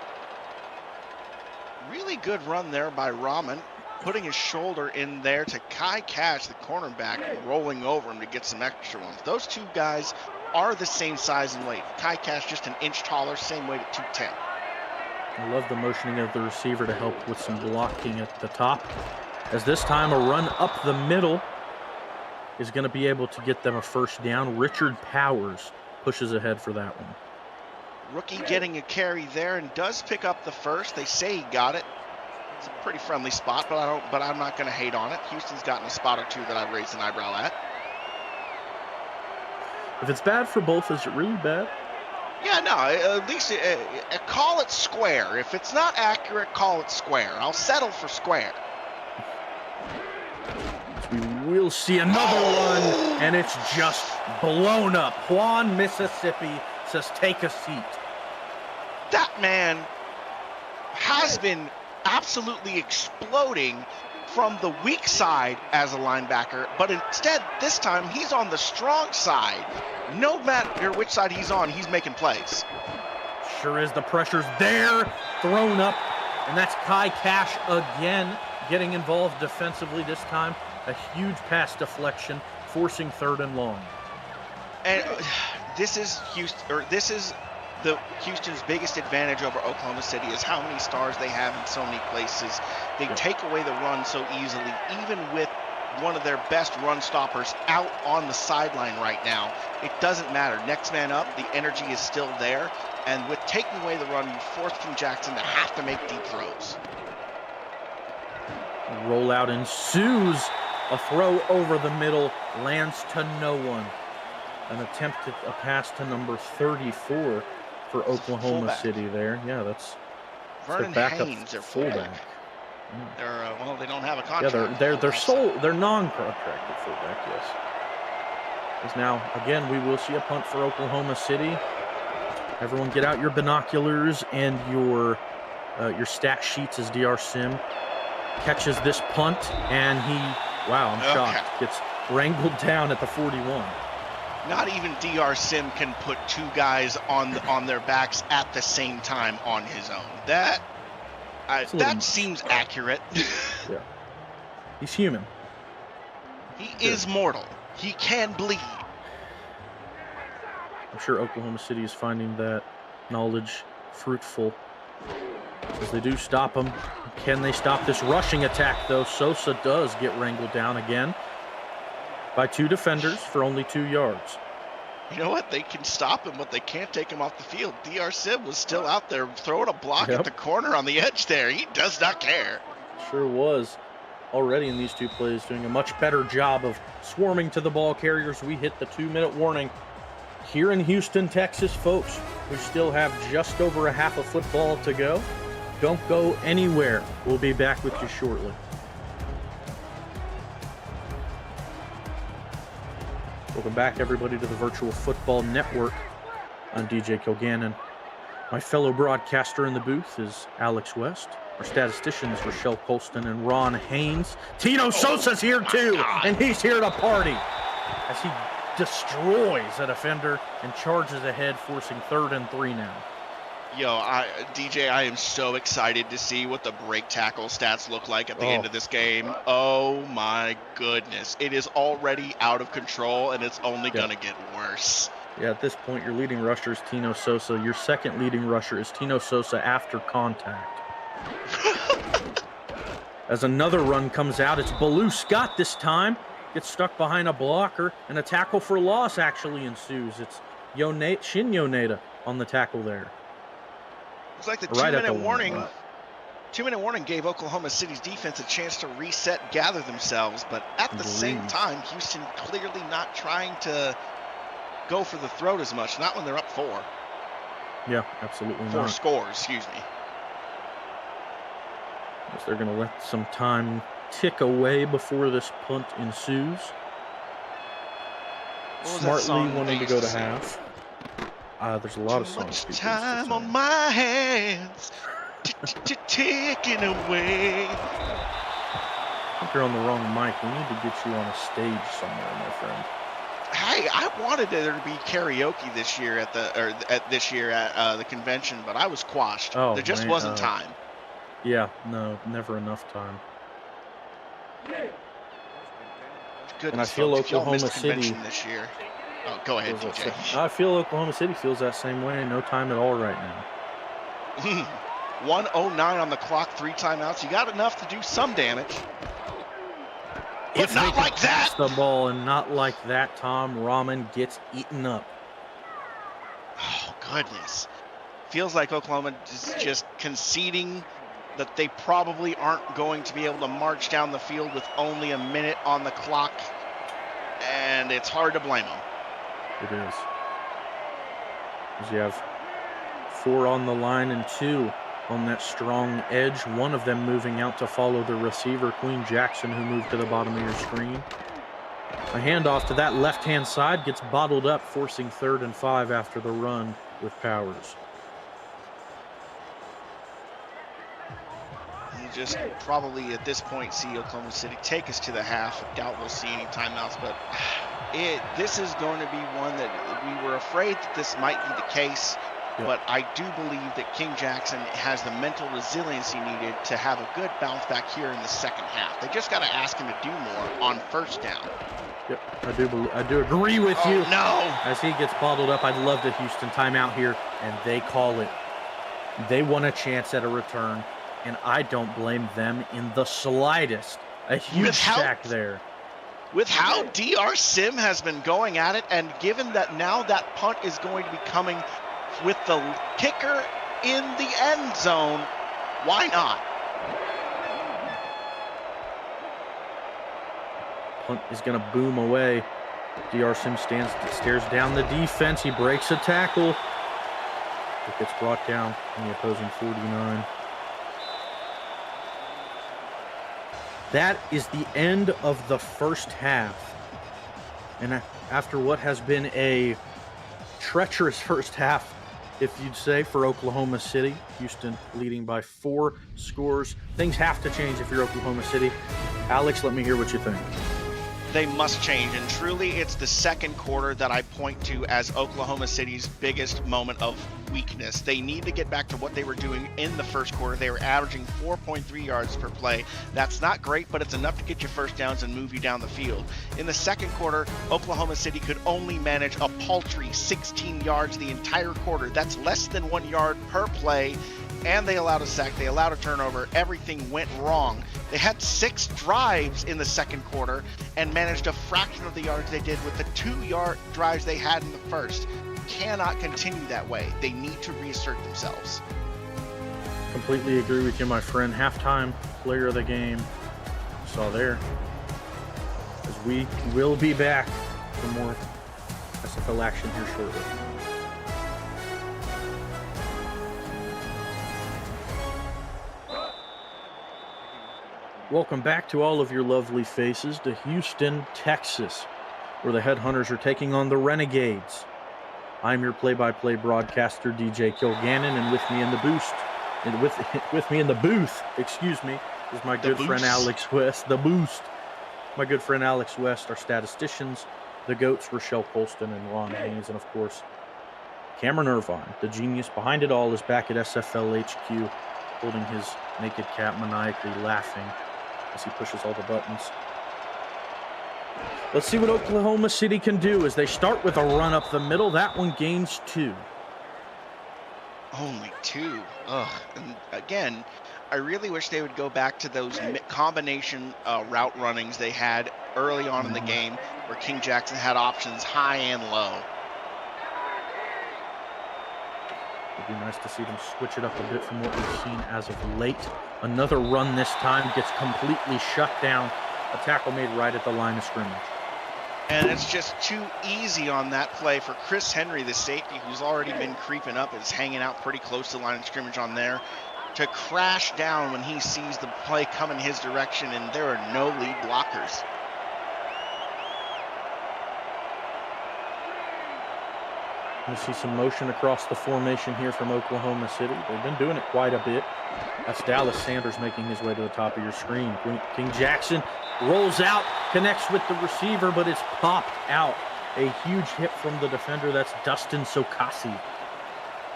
Really good run there by Rahman, putting his shoulder in there to Kai Cash, the cornerback, rolling over him to get some extra ones. Those 2 guys are the same size and weight. Kai Cash just an inch taller, same weight at 210. I love the motioning of the receiver to help with some blocking at the top. As this time a run up the middle is going to be able to get them a first down. Richard Powers pushes ahead for that one. Rookie getting a carry there and does pick up the first. They say he got it. It's a pretty friendly spot, but I'm not going to hate on it. Houston's gotten a spot or 2 that I raised an eyebrow at. If it's bad for both, is it really bad? Yeah, no, at least call it square. If it's not accurate, call it square. I'll settle for square. We will see another one, and it's just blown up. Juan, Mississippi says, take a seat. That man has been absolutely exploding from the weak side as a linebacker, but instead, this time, he's on the strong side. No matter which side he's on, he's making plays. Sure is. The pressure's there, thrown up, and that's Kai Cash again getting involved defensively this time. A huge pass deflection, forcing 3rd and long. And this is Houston's biggest advantage over Oklahoma City is how many stars they have in so many places. They take away the run so easily, even with one of their best run stoppers out on the sideline right now. It doesn't matter. Next man up, the energy is still there. And with taking away the run, you force King Jackson to have to make deep throws. Rollout ensues. A throw over the middle lands to no one. An attempt at a pass to number 34 for Oklahoma City there. Yeah, that's Vernon Haynes, their fullback. They're they don't have a contract. Yeah, they're non-contracted fullback. Yes. Because now again we will see a punt for Oklahoma City. Everyone, get out your binoculars and your stat sheets as DR Sim catches this punt, and I'm shocked. Gets wrangled down at the 41. Not even DR Sim can put 2 guys on their backs at the same time on his own. That seems accurate. Yeah. He's human. He is mortal. He can bleed. I'm sure Oklahoma City is finding that knowledge fruitful as they do stop him. Can they stop this rushing attack, though? Sosa does get wrangled down again by 2 defenders for only 2 yards. You know what? They can stop him, but they can't take him off the field. DR Sim was still out there throwing a block at the corner on the edge there. He does not care. Sure was. Already in these 2 plays, doing a much better job of swarming to the ball carriers. We hit the 2-minute warning here in Houston, Texas, folks. We still have just over a half of football to go. Don't go anywhere. We'll be back with you shortly. Welcome back, everybody, to the Virtual Football Network. I'm DJ Kilgannon. My fellow broadcaster in the booth is Alex West. Our statisticians, Rochelle Colston and Ron Haynes. Tino Sosa's here too, and he's here to party as he destroys a defender and charges ahead, forcing 3rd and 3 now. DJ, I am so excited to see what the break tackle stats look like at the end of this game. Oh my goodness. It is already out of control, and it's only going to get worse. Yeah, at this point, your leading rusher is Tino Sosa. Your second leading rusher is Tino Sosa after contact. As another run comes out, it's Baloo Scott this time. Gets stuck behind a blocker, and a tackle for loss actually ensues. It's Shin Yoneda on the tackle there. Looks like the two-minute warning. 2-minute warning gave Oklahoma City's defense a chance to reset, gather themselves, but at the same time, Houston clearly not trying to go for the throat as much, not when they're up 4. Yeah, absolutely not. 4 scores, excuse me. Guess they're going to let some time tick away before this punt ensues. Smartly wanting to go to half. There's a lot of songs. Too much time on my hands, ticking away. I think you're on the wrong mic. We need to get you on a stage somewhere, my friend. Hey, I wanted there to be karaoke this year at the convention, but I was quashed. There just wasn't time. Yeah, no, never enough time. Goodness, and I feel folks, Oklahoma City this year. Oh, go ahead, DJ. I feel Oklahoma City feels that same way. No time at all right now. 1:09 on the clock, 3 timeouts. You got enough to do some damage. If not like that. The ball and not like that, Tom Rahman gets eaten up. Oh goodness! Feels like Oklahoma is just conceding that they probably aren't going to be able to march down the field with only a minute on the clock, and it's hard to blame them. It is. As you have 4 on the line and 2 on that strong edge, one of them moving out to follow the receiver, Queen Jackson, who moved to the bottom of your screen. A handoff to that left-hand side gets bottled up, forcing 3rd and 5 after the run with Powers. You just probably at this point see Oklahoma City take us to the half. Doubt we'll see any timeouts, but this is going to be one that we were afraid that this might be the case. Yep. But I do believe that King Jackson has the mental resiliency needed to have a good bounce back here in the second half. They just got to ask him to do more on 1st down. Yep, I do agree with you. No! As he gets bottled up, I'd love the Houston timeout here, and they call it. They want a chance at a return, and I don't blame them in the slightest. A huge sack there. With how DR Sim has been going at it, and given that now that punt is going to be coming with the kicker in the end zone, why not? Punt is going to boom away. DR Sim stares down the defense. He breaks a tackle. It gets brought down in the opposing 49. That is the end of the first half. And after what has been a treacherous first half, if you'd say, for Oklahoma City, Houston leading by 4 scores. Things have to change if you're Oklahoma City. Alex, let me hear what you think. They must change, and truly it's the second quarter that I point to as Oklahoma City's biggest moment of weakness. They need to get back to what they were doing in the first quarter. They were averaging 4.3 yards per play. That's not great, but it's enough to get you first downs and move you down the field. In the second quarter, Oklahoma City could only manage a paltry 16 yards the entire quarter. That's less than 1 yard per play, and they allowed a sack. They allowed a turnover. Everything went wrong. They had 6 drives in the second quarter and managed a fraction of the yards they did with the 2-yard drives they had in the first. Cannot continue that way. They need to reassert themselves. Completely agree with you, my friend. Halftime player of the game. Saw there. As we will be back for more SFL action here shortly. Welcome back to all of your lovely faces to Houston, Texas, where the Headhunters are taking on the Renegades. I'm your play-by-play broadcaster, DJ Kilgannon, and with me in the booth, is my good friend Alex West. The boost. My good friend Alex West, our statisticians, the GOATs, Rochelle Colston and Ron Haynes, and of course, Cameron Irvine, the genius behind it all, is back at SFL HQ, holding his naked cat, maniacally laughing as he pushes all the buttons. Let's see what Oklahoma City can do as they start with a run up the middle. That one gains 2. Only 2. Ugh. And again, I really wish they would go back to those combination route runnings they had early on in the game, where King Jackson had options high and low. It'd be nice to see them switch it up a bit from what we've seen as of late. Another run this time gets completely shut down. A tackle made right at the line of scrimmage. And it's just too easy on that play for Chris Henry, the safety, who's already been creeping up, is hanging out pretty close to the line of scrimmage on there, to crash down when he sees the play coming his direction, and there are no lead blockers. You see some motion across the formation here from Oklahoma City. They've been doing it quite a bit. That's Dallas Sanders making his way to the top of your screen. King Jackson rolls out, connects with the receiver, but it's popped out. A huge hit from the defender. That's Dustin Sokasi.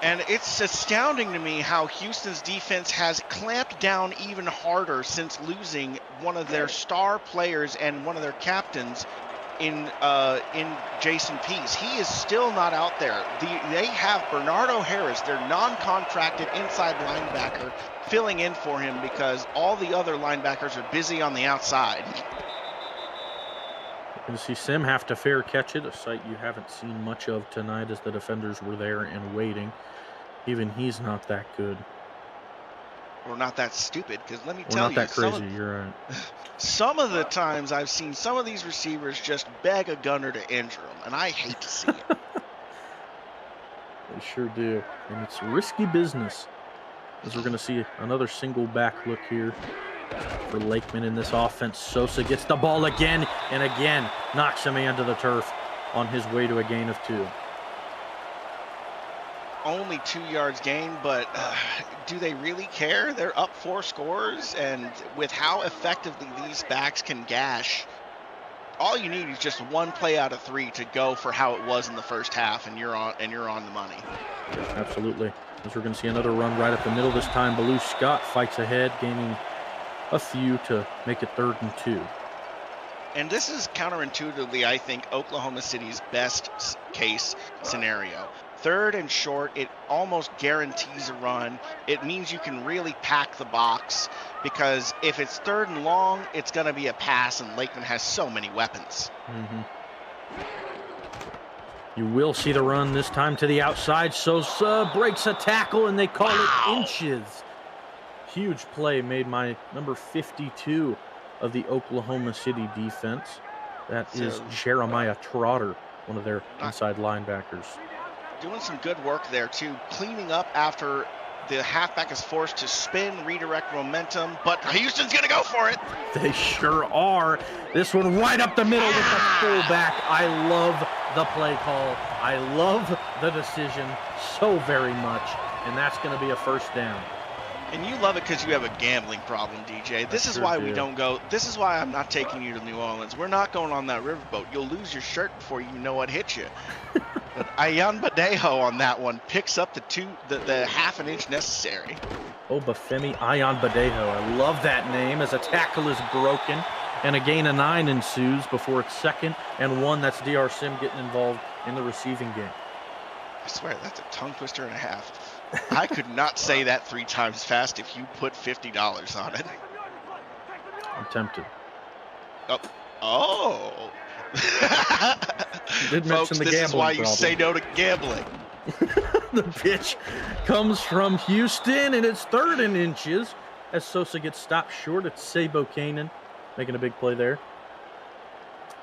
And it's astounding to me how Houston's defense has clamped down even harder since losing one of their star players and one of their captains in Jason Pease. He is still not out there. They have Bernardo Harris, their non-contracted inside linebacker, filling in for him because all the other linebackers are busy on the outside. You can see Sim have to fair catch it, a sight you haven't seen much of tonight as the defenders were there and waiting. Even he's not that good. Or not that stupid, because let me Or tell not you, that crazy, you're right. Some of the times I've seen some of these receivers just beg a gunner to injure them, and I hate to see it. They sure do, and it's risky business. As we're going to see another single back look here for Lakeman in this offense. Sosa gets the ball again, and again knocks a man to the turf on his way to a gain of 2. Only 2 yards gain, but do they really care? They're up 4 scores, and with how effectively these backs can gash, all you need is just one play out of 3 to go for how it was in the first half, and you're on the money. Absolutely. As we're going to see another run right up the middle this time. Baloo Scott fights ahead, gaining a few to make it 3rd and 2. And this is counterintuitively, I think, Oklahoma City's best case scenario. 3rd and short, it almost guarantees a run. It means you can really pack the box, because if it's 3rd and long, it's going to be a pass, and Lakeman has so many weapons. You will see the run this time to the outside. Sosa breaks a tackle, and they call it inches. Huge play made by number 52 of the Oklahoma City defense. That is Jeremiah Trotter, one of their inside linebackers. Doing some good work there, too. Cleaning up after the halfback is forced to spin, redirect momentum, but Houston's going to go for it. They sure are. This one right up the middle with the fullback. I love the play call. I love the decision so very much, and that's going to be a 1st down. And you love it because you have a gambling problem, DJ. This is why we don't go. This is why I'm not taking you to New Orleans. We're not going on that riverboat. You'll lose your shirt before you know what hit you. But Ayan Badejo on that one picks up the half an inch necessary. Obafemi Ayan Badejo. I love that name, as a tackle is broken and a gain of 9 ensues before it's 2nd and 1. That's DR Sim getting involved in the receiving game. I swear, that's a tongue twister and a half. I could not say that 3 times fast if you put $50 on it. I'm tempted. Oh. You did Folks, mention the this is why you problem. say no to gambling. The pitch comes from Houston, and it's 3rd and inches as Sosa gets stopped short. It's Sabo Kanan making a big play there.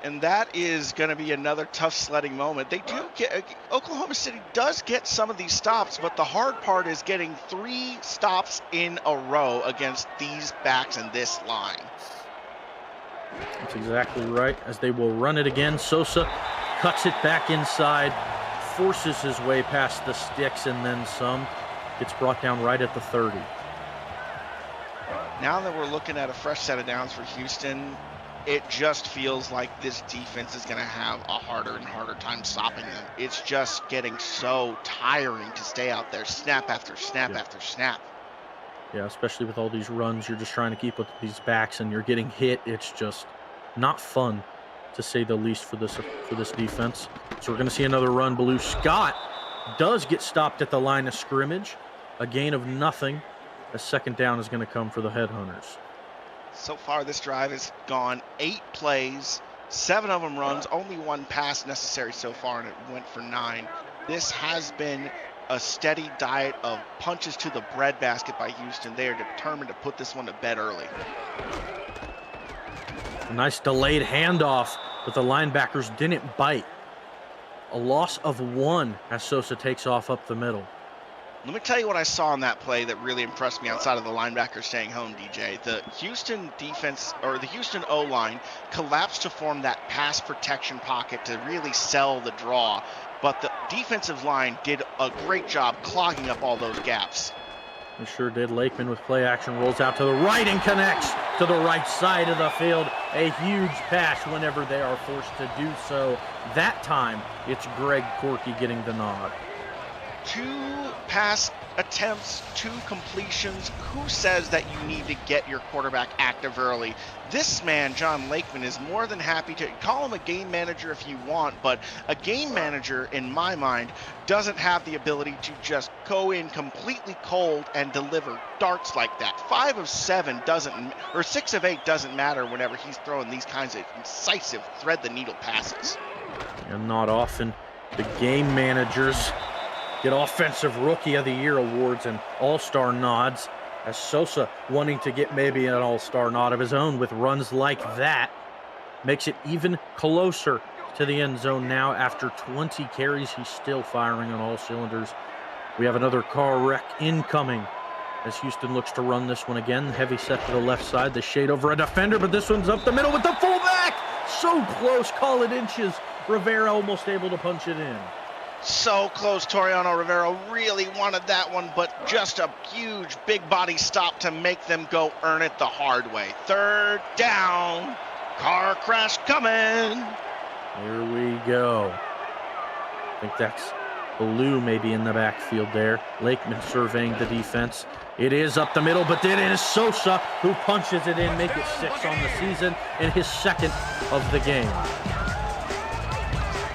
And that is going to be another tough sledding moment. They do get, Oklahoma City does get some of these stops, but the hard part is getting 3 stops in a row against these backs and this line. That's exactly right, as they will run it again. Sosa cuts it back inside, forces his way past the sticks, and then some. Gets brought down right at the 30. Now that we're looking at a fresh set of downs for Houston, it just feels like this defense is going to have a harder and harder time stopping them. It's just getting so tiring to stay out there snap after snap after snap. Yeah, especially with all these runs, you're just trying to keep with these backs and you're getting hit. It's just not fun, to say the least, for this defense. So we're going to see another run. Blue Scott does get stopped at the line of scrimmage. A gain of nothing. A second down is going to come for the Headhunters. So far, this drive has gone 8 plays, 7 of them runs, only 1 pass necessary so far, and it went for 9. This has been a steady diet of punches to the breadbasket by Houston. They are determined to put this one to bed early. A nice delayed handoff, but the linebackers didn't bite. A loss of 1 as Sosa takes off up the middle. Let me tell you what I saw on that play that really impressed me outside of the linebacker staying home, DJ. The Houston defense, or the Houston O-line, collapsed to form that pass protection pocket to really sell the draw. But the defensive line did a great job clogging up all those gaps. They sure did. Lakeman with play action rolls out to the right and connects to the right side of the field. A huge pass whenever they are forced to do so. That time, it's Greg Corky getting the nod. 2 pass attempts, 2 completions. Who says that you need to get your quarterback active early? This man, John Lakeman, is more than happy to call him a game manager if you want, but a game manager, in my mind, doesn't have the ability to just go in completely cold and deliver darts like that. 5 of 7 doesn't, or 6 of 8 doesn't matter whenever he's throwing these kinds of incisive thread-the-needle passes. And not often the game managers get Offensive Rookie of the Year awards and All-Star nods, as Sosa, wanting to get maybe an All-Star nod of his own with runs like that, makes it even closer to the end zone now. After 20 carries, he's still firing on all cylinders. We have another car wreck incoming as Houston looks to run this one again. Heavy set to the left side, the shade over a defender, but this one's up the middle with the fullback. So close, call it inches. Rivera almost able to punch it in. So close. Toriano Rivera really wanted that one, but just a huge big body stop to make them go earn it the hard way. 3rd down. Car crash coming. Here we go. I think that's Blue maybe in the backfield there. Lakeman surveying the defense. It is up the middle, but then it is Sosa who punches it in, make it 6 on the season and his 2nd of the game.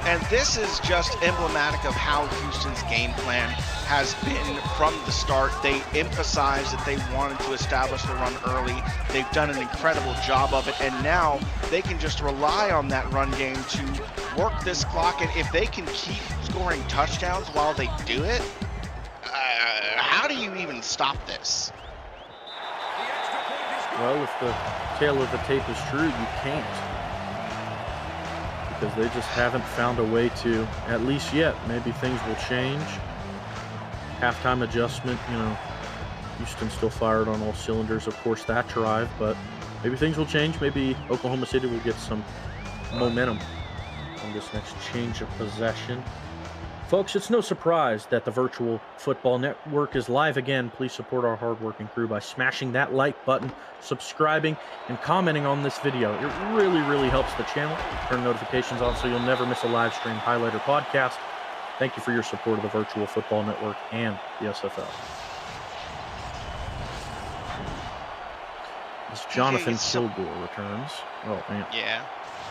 And this is just emblematic of how Houston's game plan has been from the start. They emphasized that they wanted to establish the run early. They've done an incredible job of it, and now they can just rely on that run game to work this clock. And if they can keep scoring touchdowns while they do it, how do you even stop this? Well, if the tale of the tape is true, you can't. Because they just haven't found a way to, at least yet. Maybe things will change. Halftime adjustment, Houston still fired on all cylinders, of course, that drive, but maybe things will change. Maybe Oklahoma City will get some momentum on this next change of possession. Folks, it's no surprise that the Virtual Football Network is live again. Please support our hardworking crew by smashing that like button, subscribing, and commenting on this video. It really, really helps the channel. Turn notifications on so you'll never miss a live stream, highlight, or podcast. Thank you for your support of the Virtual Football Network and the SFL. As Jonathan Kilgore returns. Oh, man. Yeah.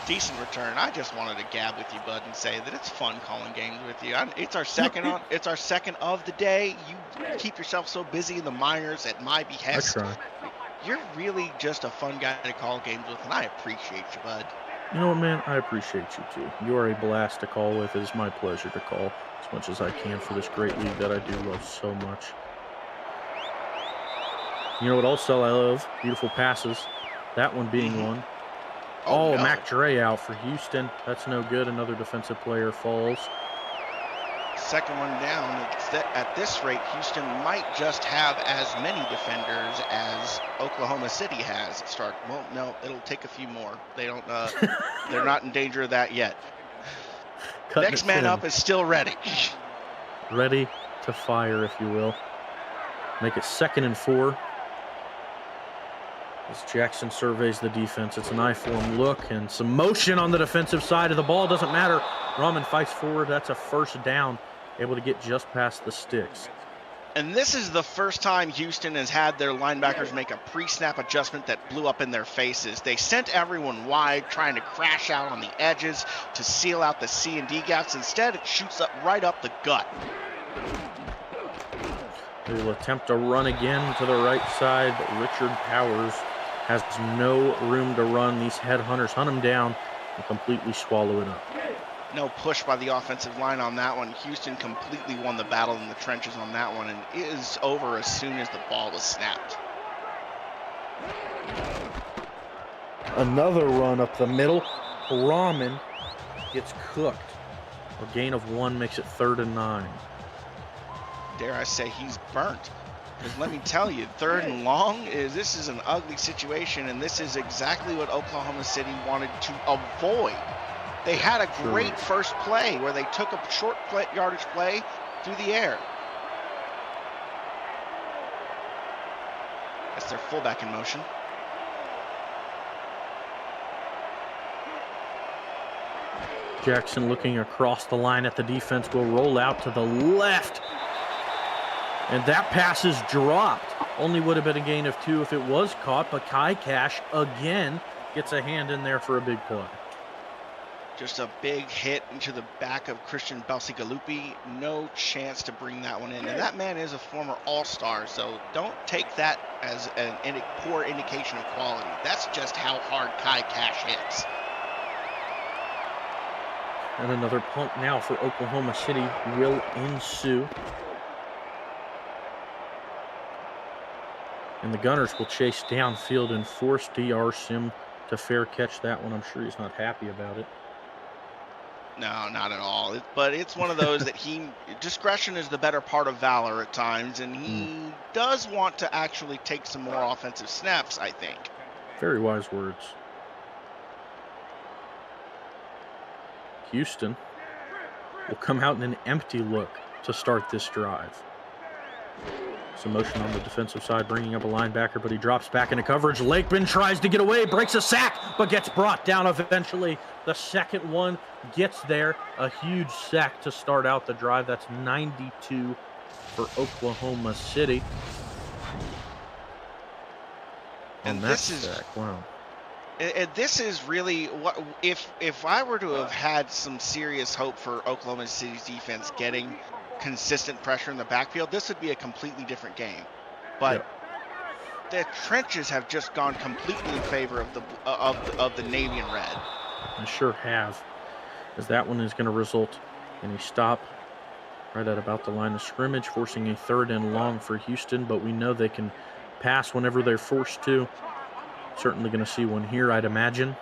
Decent return. I just wanted to gab with you, bud, and say that it's fun calling games with you. It's our second of the day. You keep yourself so busy in the minors at my behest. I try. You're really just a fun guy to call games with, and I appreciate you, bud. You know what, man? I appreciate you too. You are a blast to call with. It is my pleasure to call as much as I can for this great league that I do love so much. You know what also I love? Beautiful passes. That one being one. Oh, no. Mac Dre out for Houston. That's no good. Another defensive player falls. Second one down. At this rate, Houston might just have as many defenders as Oklahoma City has. Well, no, it'll take a few more. They don't. They're not in danger of that yet. Next man up is still ready. Ready to fire, if you will. Make it 2nd and 4. As Jackson surveys the defense, it's an I-form look and some motion on the defensive side of the ball. Doesn't matter. Rahman fights forward. That's a first down, able to get just past the sticks. And this is the first time Houston has had their linebackers make a pre-snap adjustment that blew up in their faces. They sent everyone wide, trying to crash out on the edges to seal out the C and D gaps. Instead, it shoots up right up the gut. They will attempt a run again to the right side, but Richard Powers has no room to run. These headhunters hunt him down and completely swallow it up. No push by the offensive line on that one. Houston completely won the battle in the trenches on that one, and it is over as soon as the ball was snapped. Another run up the middle. Rahman gets cooked. A gain of 1 makes it 3rd and 9. Dare I say he's burnt. Because let me tell you, 3rd and long, this is an ugly situation, and this is exactly what Oklahoma City wanted to avoid. They had a great first play where they took a short yardage play through the air. That's their fullback in motion. Jackson looking across the line at the defense, will roll out to the left. And that pass is dropped. Only would have been a gain of 2 if it was caught, but Kai Cash again gets a hand in there for a big play. Just a big hit into the back of Christian Balsigalupi. No chance to bring that one in. And that man is a former All-Star, so don't take that as a poor indication of quality. That's just how hard Kai Cash hits. And another punt now for Oklahoma City will ensue. And the Gunners will chase downfield and force DR Sim to fair catch that one. I'm sure he's not happy about it. No, not at all. But it's one of those that discretion is the better part of valor at times, and he does want to actually take some more offensive snaps, I think. Very wise words. Houston will come out in an empty look to start this drive. Some motion on the defensive side, bringing up a linebacker, but he drops back into coverage. Lakeman tries to get away, breaks a sack, but gets brought down eventually. The second one gets there. A huge sack to start out the drive. That's 92 for Oklahoma City. And this is wow. And this is really what if I were to have had some serious hope for Oklahoma City's defense getting consistent pressure in the backfield, this would be a completely different game. But the trenches have just gone completely in favor of the navy and red. They sure have, as that one is going to result in a stop right at about the line of scrimmage, forcing a 3rd and long for Houston. But we know they can pass whenever they're forced to. Certainly going to see one here, I'd imagine.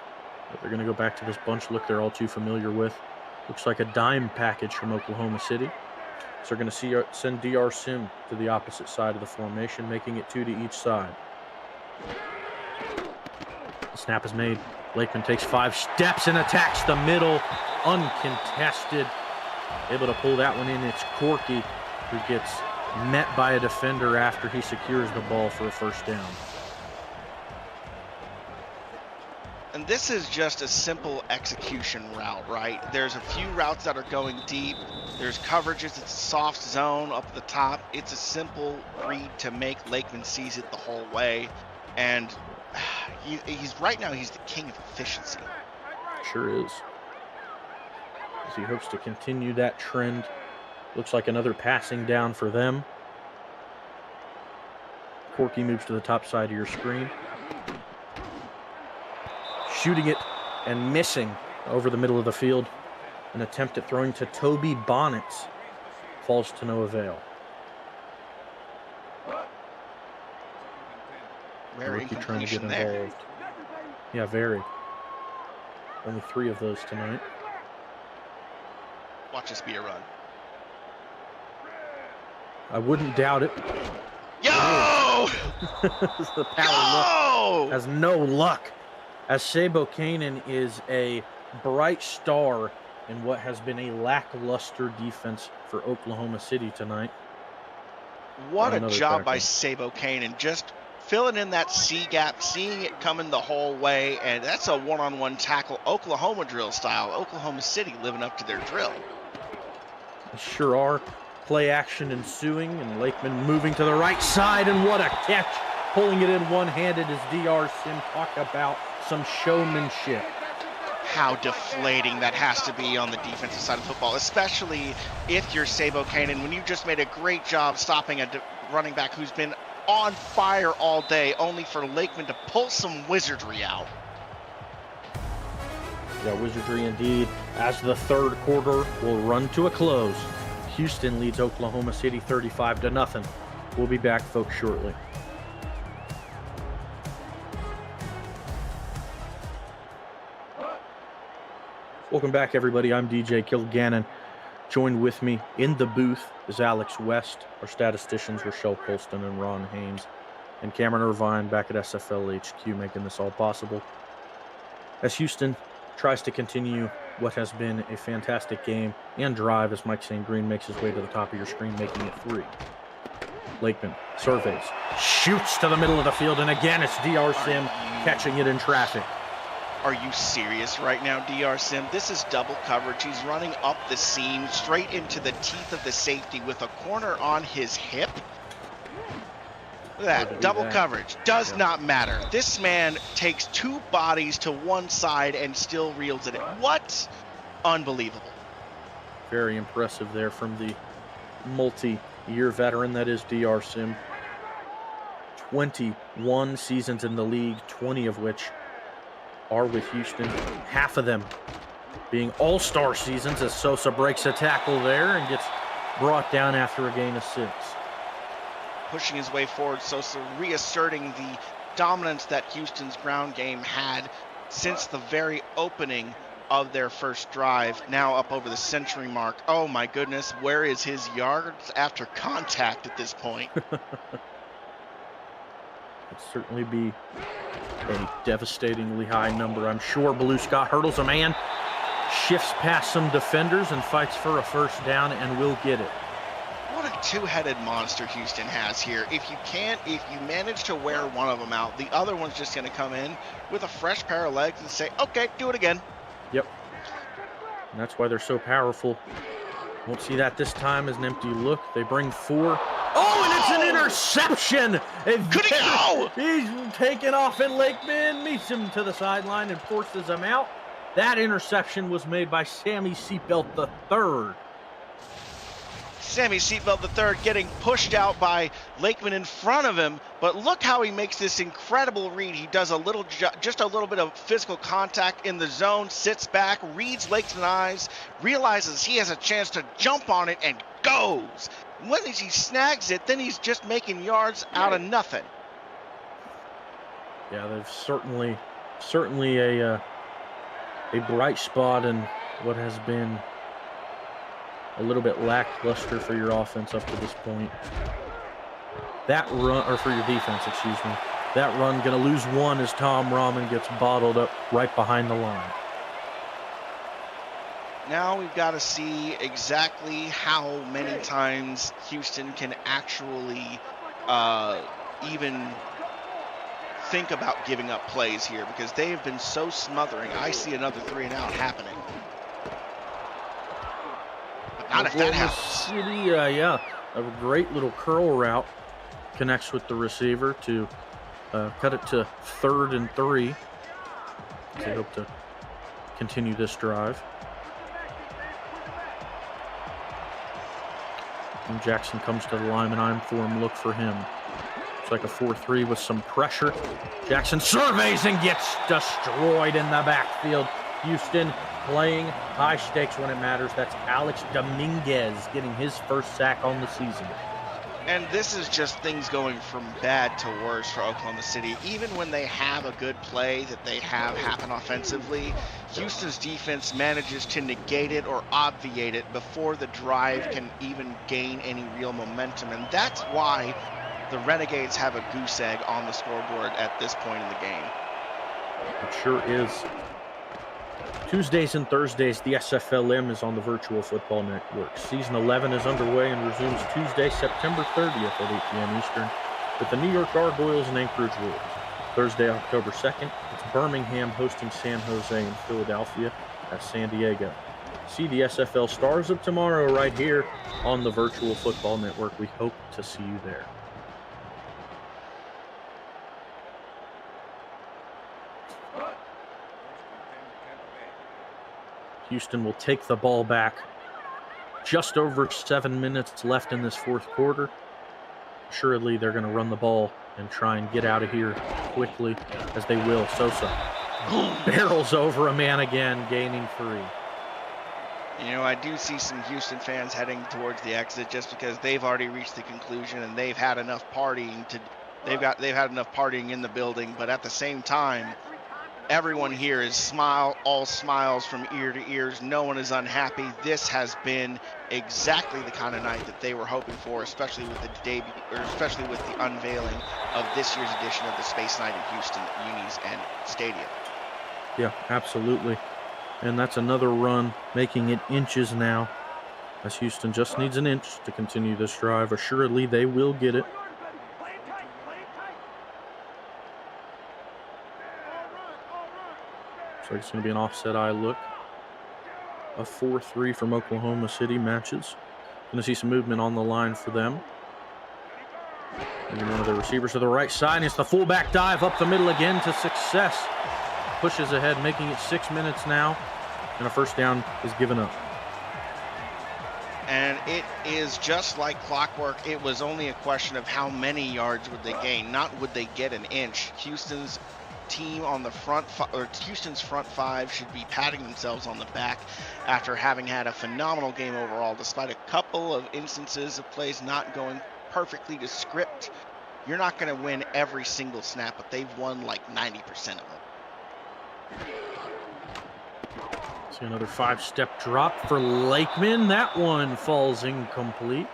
But they're going to go back to this bunch look they're all too familiar with. Looks like a dime package from Oklahoma City. So they're going to send DR Sim to the opposite side of the formation, making it 2 to each side. The snap is made. Lakeman takes 5 steps and attacks the middle, uncontested. Able to pull that one in. It's Corky who gets met by a defender after he secures the ball for a first down. And this is just a simple execution route, right? There's a few routes that are going deep. There's coverages. It's a soft zone up at the top. It's a simple read to make. Lakeman sees it the whole way. And he's right now, he's the king of efficiency. Sure is. As he hopes to continue that trend. Looks like another passing down for them. Corky moves to the top side of your screen. Shooting it and missing over the middle of the field. An attempt at throwing to Toby Bonnets falls to no avail. Very Rookie trying to get involved. there. Yeah, very. Only 3 of those tonight. Watch this be a run. I wouldn't doubt it. Yo! The power look has no luck. As Sabo Kanan is a bright star in what has been a lackluster defense for Oklahoma City tonight. What a job by Sabo Kanan, just filling in that C gap, seeing it coming the whole way, and that's a one-on-one tackle, Oklahoma drill style. Oklahoma City living up to their drill. They sure are. Play action ensuing, and Lakeman moving to the right side, and what a catch. Pulling it in one-handed as DR Sim. Talk about some showmanship. How deflating that has to be on the defensive side of football, especially if you're Sabo Kanan, when you just made a great job stopping a running back who's been on fire all day, only for Lakeman to pull some wizardry out. Yeah, wizardry indeed, as the third quarter will run to a close. Houston leads Oklahoma City 35-0. We'll be back, folks, shortly. Welcome back, everybody. I'm DJ Kilgannon. Joined with me in the booth is Alex West, our statisticians Rochelle Colston and Ron Haynes, and Cameron Irvine back at SFL HQ making this all possible. As Houston tries to continue what has been a fantastic game and drive, as Mike St. Green makes his way to the top of your screen, making it 3. Lakeman surveys, shoots to the middle of the field, and again it's DR Sim catching it in traffic. Are you serious right now, DR Sim? This is double coverage. He's running up the seam straight into the teeth of the safety with a corner on his hip. Look at that. Double coverage. Does not matter. This man takes 2 bodies to one side and still reels it in. What? Unbelievable. Very impressive there from the multi-year veteran that is DR Sim. 21 seasons in the league, 20 of which are with Houston, half of them being all-star seasons, as Sosa breaks a tackle there and gets brought down after a gain of 6. Pushing his way forward, Sosa reasserting the dominance that Houston's ground game had since the very opening of their first drive, now up over the century mark. Oh my goodness, where is his yards after contact at this point? It'd certainly be a devastatingly high number, I'm sure. Blue Scott hurdles a man, shifts past some defenders, and fights for a first down, and will get it. What a two-headed monster Houston has here. If you manage to wear one of them out, the other one's just going to come in with a fresh pair of legs and say, okay, do it again. Yep. And that's why they're so powerful. Won't see that this time as an empty look. They bring 4. Oh, and it's an interception! And could he go? He's taken off, and Lakeman meets him to the sideline and forces him out. That interception was made by Sammy Seatbelt III. Sammy Seatbelt III getting pushed out by Lakeman in front of him, but look how he makes this incredible read. He does just a little bit of physical contact in the zone, sits back, reads Lakeman's eyes, realizes he has a chance to jump on it, and goes. When he snags it, then he's just making yards out of nothing. Yeah, they've certainly a bright spot in what has been a little bit lackluster for your offense up to this point. That run, or for your defense, excuse me. That run going to lose 1 as Tom Rahman gets bottled up right behind the line. Now we've got to see exactly how many times Houston can actually even think about giving up plays here, because they have been so smothering. I see another 3-and-out happening. Not if that happens. City, yeah, a great little curl route connects with the receiver to cut it to 3rd and 3. They hope to continue this drive. And Jackson comes to the lineman. I'm for him. Look for him. It's like a 4-3 with some pressure. Jackson surveys and gets destroyed in the backfield. Houston playing high stakes when it matters. That's Alex Dominguez getting his first sack on the season. And this is just things going from bad to worse for Oklahoma City. Even when they have a good play that they have happen offensively, Houston's defense manages to negate it or obviate it before the drive can even gain any real momentum. And that's why the Renegades have a goose egg on the scoreboard at this point in the game. It sure is. Tuesdays and Thursdays, the SFLM is on the Virtual Football Network. Season 11 is underway and resumes Tuesday, September 30th at 8 p.m. Eastern. with the New York Gargoyles and Anchorage Wolves. Thursday, October 2nd, it's Birmingham hosting San Jose and Philadelphia at San Diego. See the SFL Stars of Tomorrow right here on the Virtual Football Network. We hope to see you there. Houston will take the ball back. Just over 7 minutes left in this fourth quarter. Assuredly, they're going to run the ball and try and get out of here quickly, as they will. Sosa barrels over a man again, gaining 3. You know, I do see some Houston fans heading towards the exit just because they've already reached the conclusion and they've had enough partying they've had enough partying in the building. But at the same time, everyone here is all smiles from ear to ears. No one is unhappy. This has been exactly the kind of night that they were hoping for, especially with the unveiling of this year's edition of the Space Night in Houston Unis and Stadium. Yeah, absolutely. And that's another run, making it inches now, as Houston just needs an inch to continue this drive. Assuredly, they will get it. So it's going to be an offset eye look. A 4-3 from Oklahoma City matches. Going to see some movement on the line for them. And one of the receivers to the right side. And it's the fullback dive up the middle again to success. Pushes ahead, making it 6 minutes now. And a first down is given up. And it is just like clockwork. It was only a question of how many yards would they gain, not would they get an inch. Houston's team on the Houston's front 5 should be patting themselves on the back after having had a phenomenal game overall, despite a couple of instances of plays not going perfectly to script. You're not going to win every single snap, but they've won like 90% of them. See another 5-step drop for Lakeman. That one falls incomplete.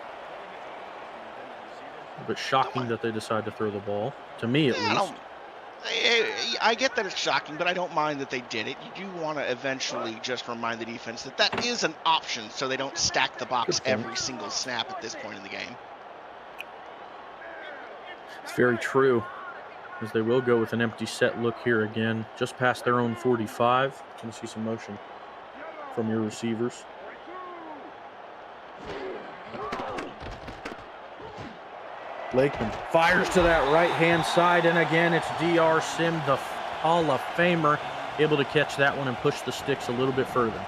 A bit shocking that they decide to throw the ball, to me at least. I get that it's shocking, but I don't mind that they did it. You do want to eventually just remind the defense that is an option so they don't stack the box every single snap at this point in the game. It's very true, as they will go with an empty set look here again, just past their own 45. Going to see some motion from your receivers. Lakeman fires to that right-hand side, and again, it's Dr. Sim, the Hall of Famer, able to catch that one and push the sticks a little bit further.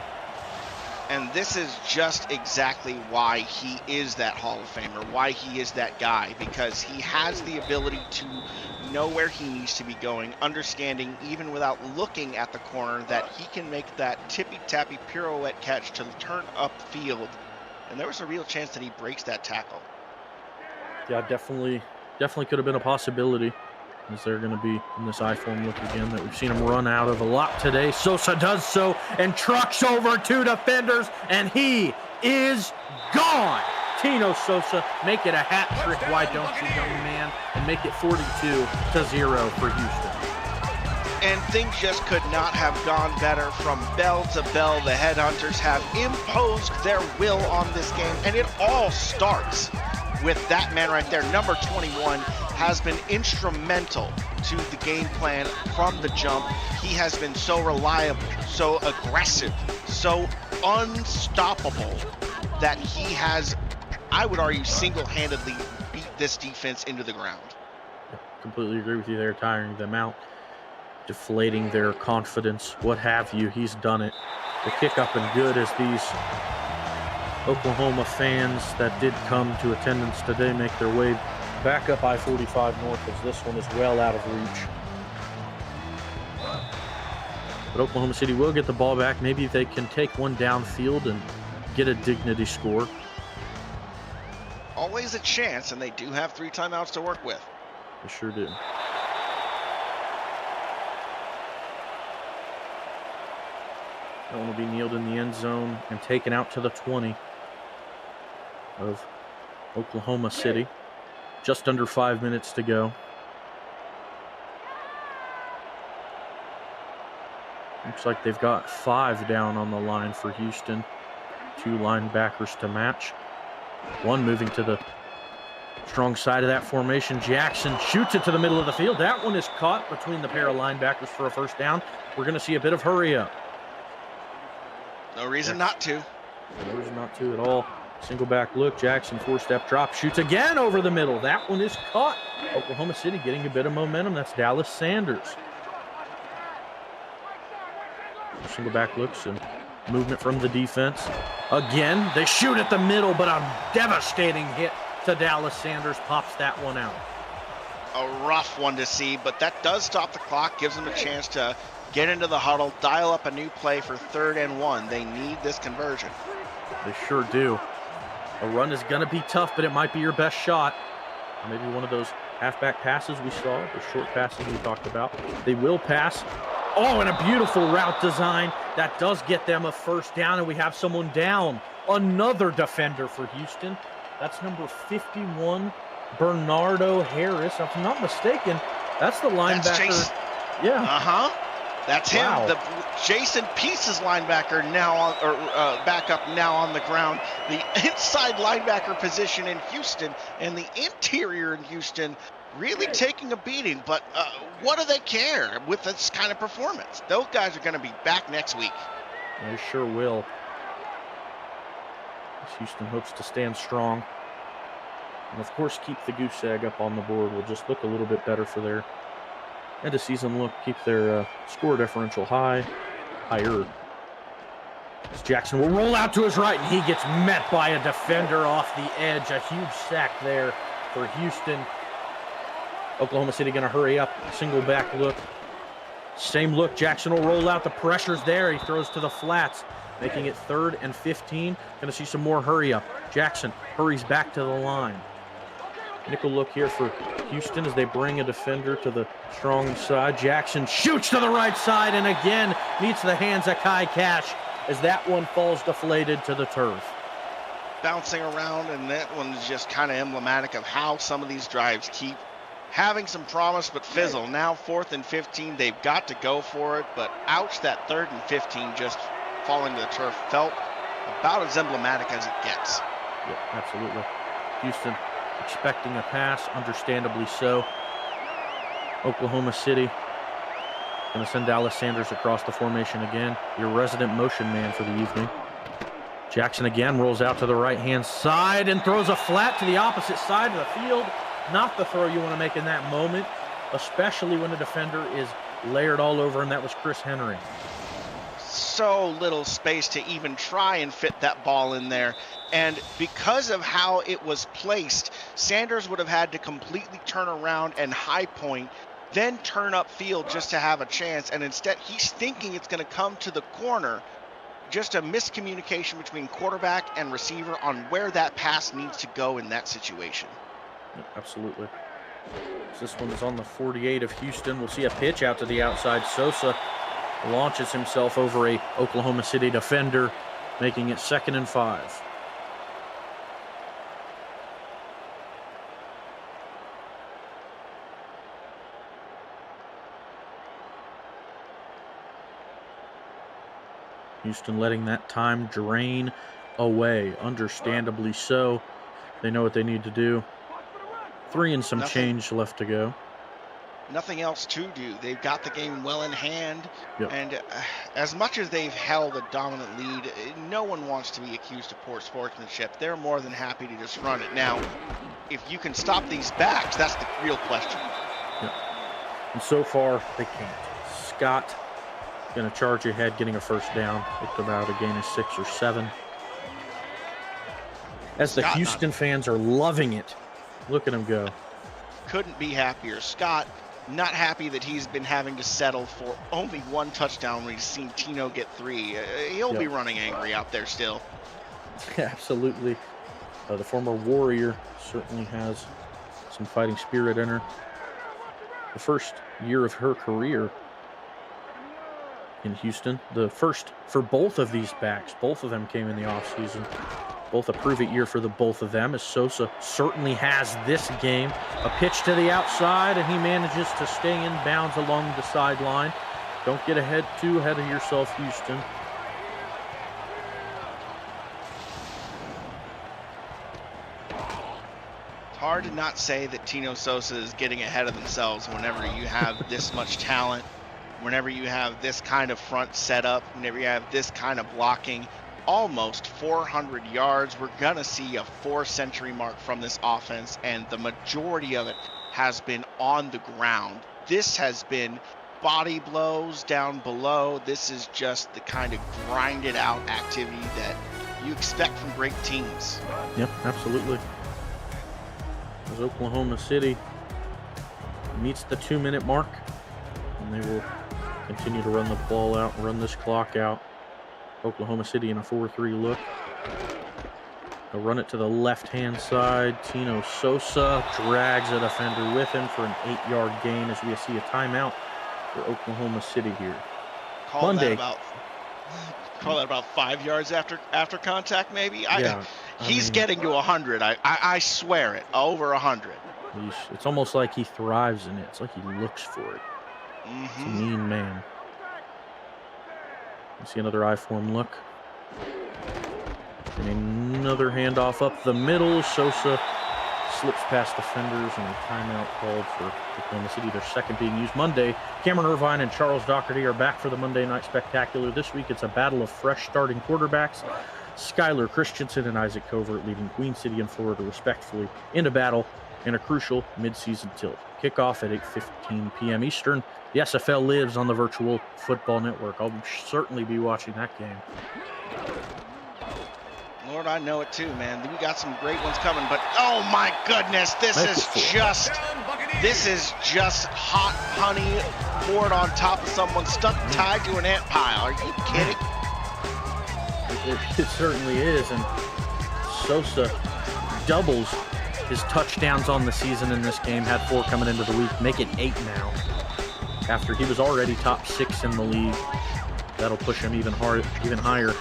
And this is just exactly why he is that Hall of Famer, why he is that guy, because he has the ability to know where he needs to be going, understanding even without looking at the corner that he can make that tippy-tappy pirouette catch to turn upfield. And there was a real chance that he breaks that tackle. Yeah, definitely could have been a possibility, as they're going to be in this I-form look again that we've seen him run out of a lot today. Sosa does so and trucks over 2 defenders, and he is gone. Tino Sosa, make it a hat trick, why don't you, young man, and make it 42-0 for Houston. And things just could not have gone better from bell to bell. The Headhunters have imposed their will on this game, and it all starts with that man right there. Number 21 has been instrumental to the game plan from the jump. He has been so reliable, so aggressive, so unstoppable that he has, I would argue, single-handedly beat this defense into the ground. Completely agree with you there, tiring them out, deflating their confidence, what have you. He's done it. The kick up and good as these Oklahoma fans that did come to attendance today make their way back up I-45 north, as this one is well out of reach. But Oklahoma City will get the ball back. Maybe they can take one downfield and get a dignity score. Always a chance, and they do have 3 timeouts to work with. They sure do. That one will be kneeled in the end zone and taken out to the 20 of Oklahoma City. Just under 5 minutes to go. Looks like they've got 5 down on the line for Houston. 2 linebackers to match. One moving to the Strong side of that formation. Jackson shoots it to the middle of the field. That one is caught between the pair of linebackers for a first down. We're going to see a bit of hurry up. No reason not to. No reason not to at all. Single back look. Jackson 4-step drop. Shoots again over the middle. That one is caught. Oklahoma City getting a bit of momentum. That's Dallas Sanders. Single back looks and movement from the defense. Again, they shoot at the middle, but a devastating hit to Dallas Sanders pops that one out. A rough one to see, but that does stop the clock, gives them a chance to get into the huddle, dial up a new play for 3rd and 1. They need this conversion. They sure do. A run is going to be tough, but it might be your best shot. Maybe one of those halfback passes we saw, the short passes we talked about. They will pass. Oh, and a beautiful route design. That does get them a first down, and we have someone down. Another defender for Houston. That's number 51, Bernardo Harris. If I'm not mistaken, that's the linebacker. That's Jason. Yeah. That's wow. him. The Jason Peace's linebacker now on, or backup now on the ground. The inside linebacker position in Houston and the interior in Houston really taking a beating. But what do they care with this kind of performance? Those guys are going to be back next week. They sure will. Houston hopes to stand strong. And of course, keep the goose egg up on the board. Will just look a little bit better for their end of season look. Keep their score differential higher. As Jackson will roll out to his right, and he gets met by a defender off the edge. A huge sack there for Houston. Oklahoma City going to hurry up. Single back look. Same look. Jackson will roll out. The pressure's there. He throws to the flats, making it 3rd and 15. Going to see some more hurry up. Jackson hurries back to the line. Nickel look here for Houston as they bring a defender to the strong side. Jackson shoots to the right side and again meets the hands of Kai Cash as that one falls deflated to the turf. Bouncing around, and that one is just kind of emblematic of how some of these drives keep having some promise but fizzle. Now 4th and 15, they've got to go for it, but ouch, that 3rd and 15 just falling to the turf felt about as emblematic as it gets. Yeah, absolutely. Houston expecting a pass, understandably so. Oklahoma City going to send Dallas Sanders across the formation again. Your resident motion man for the evening. Jackson again rolls out to the right-hand side and throws a flat to the opposite side of the field. Not the throw you want to make in that moment, especially when the defender is layered all over him. That was Chris Henry. So little space to even try and fit that ball in there. And because of how it was placed, Sanders would have had to completely turn around and high point, then turn upfield just to have a chance. And instead, he's thinking it's going to come to the corner. Just a miscommunication between quarterback and receiver on where that pass needs to go in that situation. Absolutely. This one is on the 48 of Houston. We'll see a pitch out to the outside. Sosa launches himself over a Oklahoma City defender, making it 2nd and 5. Houston letting that time drain away, understandably so. They know what they need to do. 3 and some change left to go. Nothing else to do. They've got the game well in hand. Yep. And as much as they've held a dominant lead, no one wants to be accused of poor sportsmanship. They're more than happy to just run it. Now, if you can stop these backs, that's the real question. Yep. And so far, they can't. Scott going to charge ahead, getting a first down. Looked about a gain of 6 or 7. As the Houston fans are loving it. Look at him go. Couldn't be happier. Scott, not happy that he's been having to settle for only 1 touchdown when he's seen Tino get 3. He'll be running angry out there still. Absolutely. The former Warrior certainly has some fighting spirit in her. The first year of her career in Houston. The first for both of these backs. Both of them came in the offseason. Both a prove-it year for the both of them, as Sosa certainly has this game. A pitch to the outside, and he manages to stay in bounds along the sideline. Don't get too ahead of yourself, Houston. hard to not say that Tino Sosa is getting ahead of themselves whenever you have this much talent, whenever you have this kind of front setup, whenever you have this kind of blocking. Almost 400 yards. We're going to see a 4-century mark from this offense, and the majority of it has been on the ground. This has been body blows down below. This is just the kind of grinded out activity that you expect from great teams. Yep, absolutely. As Oklahoma City meets the 2-minute mark, and they will continue to run the ball out, run this clock out. Oklahoma City in a 4-3 look. They'll run it to the left-hand side. Tino Sosa drags a defender with him for an 8-yard gain as we see a timeout for Oklahoma City here. Call that about 5 yards after contact, maybe? He's getting to 100. I swear it. Over 100. It's almost like he thrives in it. It's like he looks for it. It's a mean man. You see another I-form look. And another handoff up the middle. Sosa slips past defenders, and a timeout called for Oklahoma City. Their second being used Monday. Cameron Irvine and Charles Doherty are back for the Monday Night Spectacular. This week it's a battle of fresh starting quarterbacks. Skylar Christensen and Isaac Covert leading Queen City and Florida respectively into battle in a crucial midseason tilt. Kickoff at 8:15 p.m. Eastern. The SFL lives on the Virtual Football Network. I'll certainly be watching that game. Lord, I know it too, man. We got some great ones coming, but oh my goodness, this is just hot honey poured on top of someone stuck tied to an ant pile. Are you kidding? It certainly is, and Sosa doubles his touchdowns on the season in this game. Had 4 coming into the week, make it 8 now. After he was already top 6 in the league, that'll push him even higher.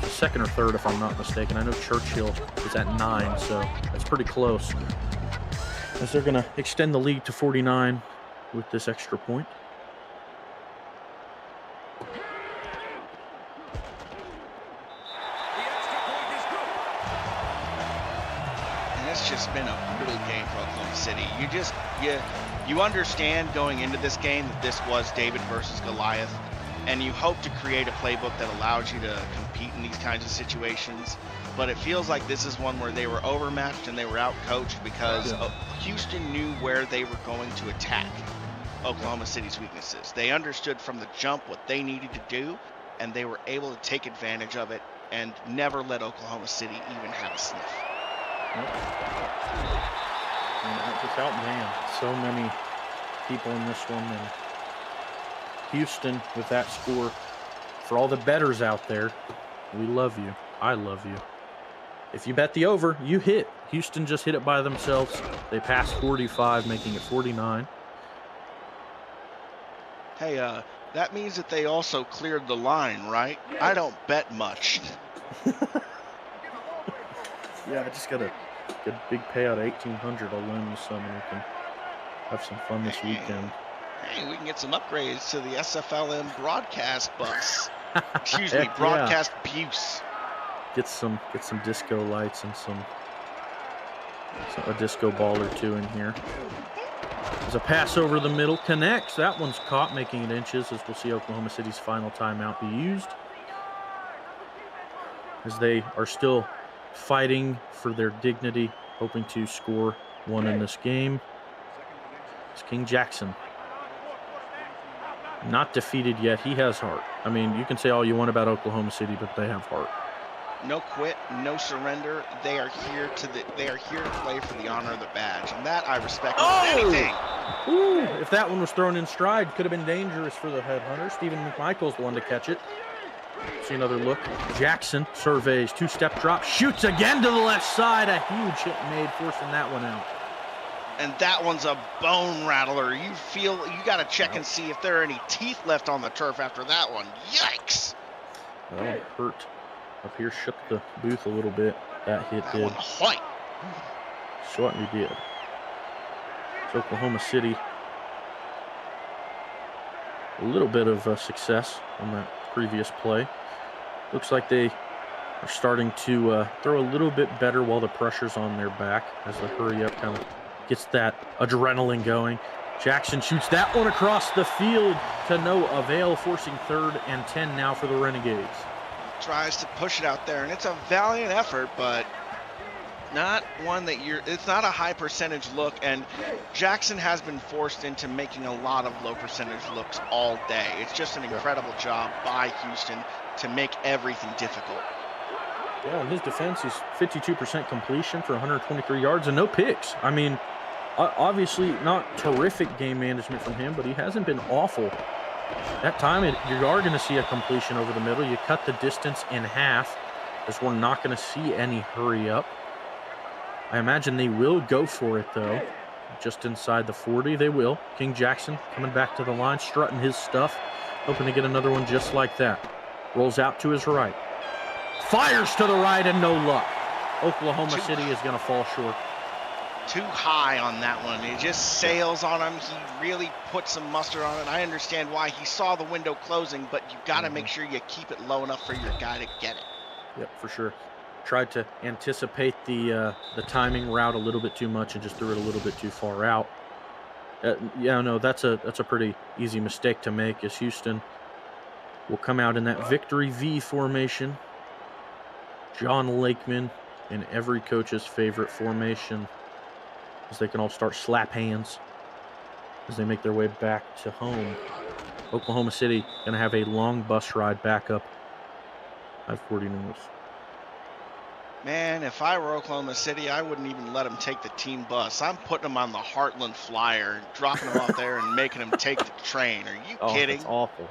Second or third, if I'm not mistaken. I know Churchill is at 9, so that's pretty close. As they're going to extend the lead to 49 with this extra point. And it's just been a brutal game for Oklahoma City. You understand going into this game that this was David versus Goliath, and you hope to create a playbook that allows you to compete in these kinds of situations. But it feels like this is one where they were overmatched and they were outcoached because Houston knew where they were going to attack Oklahoma City's weaknesses. They understood from the jump what they needed to do, and they were able to take advantage of it and never let Oklahoma City even have a sniff. And just outmanned so many people in this one. And Houston with that score. For all the bettors out there, we love you. I love you. If you bet the over, you hit. Houston just hit it by themselves. They passed 45, making it 49. Hey, that means that they also cleared the line, right? I don't bet much. Yeah, I just got a big payout of $1,800. I'll loan you some, and we can have some fun this weekend. Hey, we can get some upgrades to the SFLM broadcast bus. Excuse me, broadcast buse. Get some disco lights and a disco ball or two in here. There's a pass over the middle, connects. That one's caught, making it inches, as we'll see Oklahoma City's final timeout be used. As they are still fighting for their dignity, hoping to score one in this game. It's King Jackson. Not defeated yet. He has heart. I mean, you can say all you want about Oklahoma City, but they have heart. No quit, no surrender. They are here to play for the honor of the badge, and that I respect more than anything. Ooh, if that one was thrown in stride, could have been dangerous for the headhunter. Stephen McMichael's the one to catch it. See another look. Jackson surveys, 2-step drop, shoots again to the left side. A huge hit made, forcing that one out. And that one's a bone rattler. You got to check and see if there are any teeth left on the turf after that one. Yikes! That one hurt. Up here shook the booth a little bit. That hit that did. One white. Certainly did. It's Oklahoma City. A little bit of success on that previous play. Looks like they They're starting to throw a little bit better while the pressure's on their back as the hurry up kind of gets that adrenaline going. Jackson shoots that one across the field to no avail, forcing 3rd and 10 now for the Renegades. Tries to push it out there, and it's a valiant effort, but not one that it's not a high percentage look, and Jackson has been forced into making a lot of low percentage looks all day. It's just an incredible job by Houston to make everything difficult. Yeah, in his defense, he's 52% completion for 123 yards and no picks. I mean, obviously not terrific game management from him, but he hasn't been awful. That time, you are going to see a completion over the middle. You cut the distance in half, as we're not going to see any hurry up. I imagine they will go for it, though. Just inside the 40, they will. King Jackson coming back to the line, strutting his stuff, hoping to get another one just like that. Rolls out to his right. Fires to the right and no luck. Oklahoma City is going to fall short. Too high on that one. It just sails on him. He really put some mustard on it. I understand why. He saw the window closing, but you got to make sure you keep it low enough for your guy to get it. Yep, for sure. Tried to anticipate the timing route a little bit too much and just threw it a little bit too far out. Yeah, no, that's a pretty easy mistake to make, as Houston will come out in that victory V formation. John Lakeman in every coach's favorite formation, as they can all start slap hands as they make their way back to home. Oklahoma City going to have a long bus ride back up I-40 North. Man, if I were Oklahoma City, I wouldn't even let them take the team bus. I'm putting them on the Heartland Flyer, dropping them off there and making them take the train. Are you kidding? That's awful.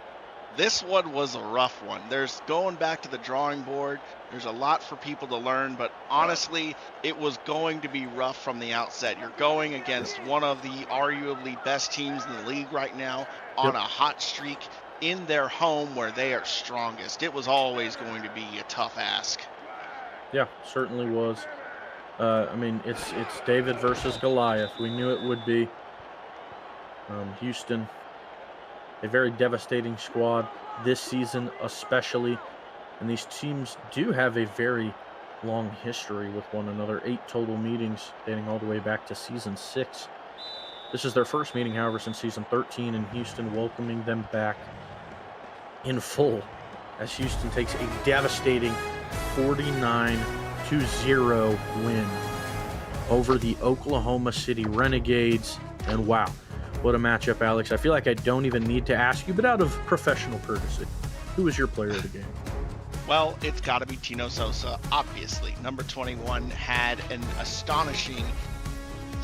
This one was a rough one. There's going back to the drawing board. There's a lot for people to learn, but honestly, it was going to be rough from the outset. You're going against one of the arguably best teams in the league right now on a hot streak in their home where they are strongest. It was always going to be a tough ask. Yeah, certainly was. I mean, it's David versus Goliath. We knew it would be. Houston, a very devastating squad this season especially. And these teams do have a very long history with one another. 8 total meetings dating all the way back to season 6. This is their first meeting, however, since season 13, and Houston welcoming them back in full as Houston takes a devastating 49-0 win over the Oklahoma City Renegades. And wow, what a matchup, Alex. I feel like I don't even need to ask you, but out of professional courtesy, who was your player of the game? Well, it's got to be Tino Sosa, obviously. Number 21 had an astonishing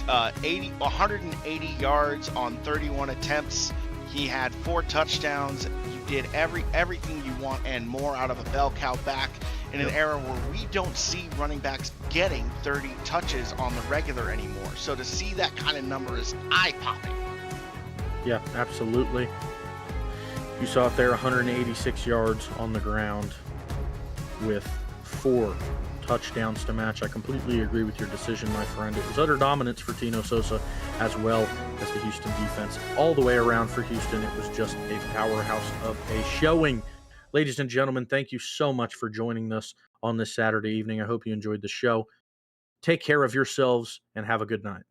180 yards on 31 attempts. He had 4 touchdowns. You did everything you want and more out of a bell cow back in an era where we don't see running backs getting 30 touches on the regular anymore. So to see that kind of number is eye-popping. Yeah, absolutely. You saw it there, 186 yards on the ground with 4 touchdowns to match. I completely agree with your decision, my friend. It was utter dominance for Tino Sosa as well as the Houston defense. All the way around for Houston, it was just a powerhouse of a showing. Ladies and gentlemen, thank you so much for joining us on this Saturday evening. I hope you enjoyed the show. Take care of yourselves and have a good night.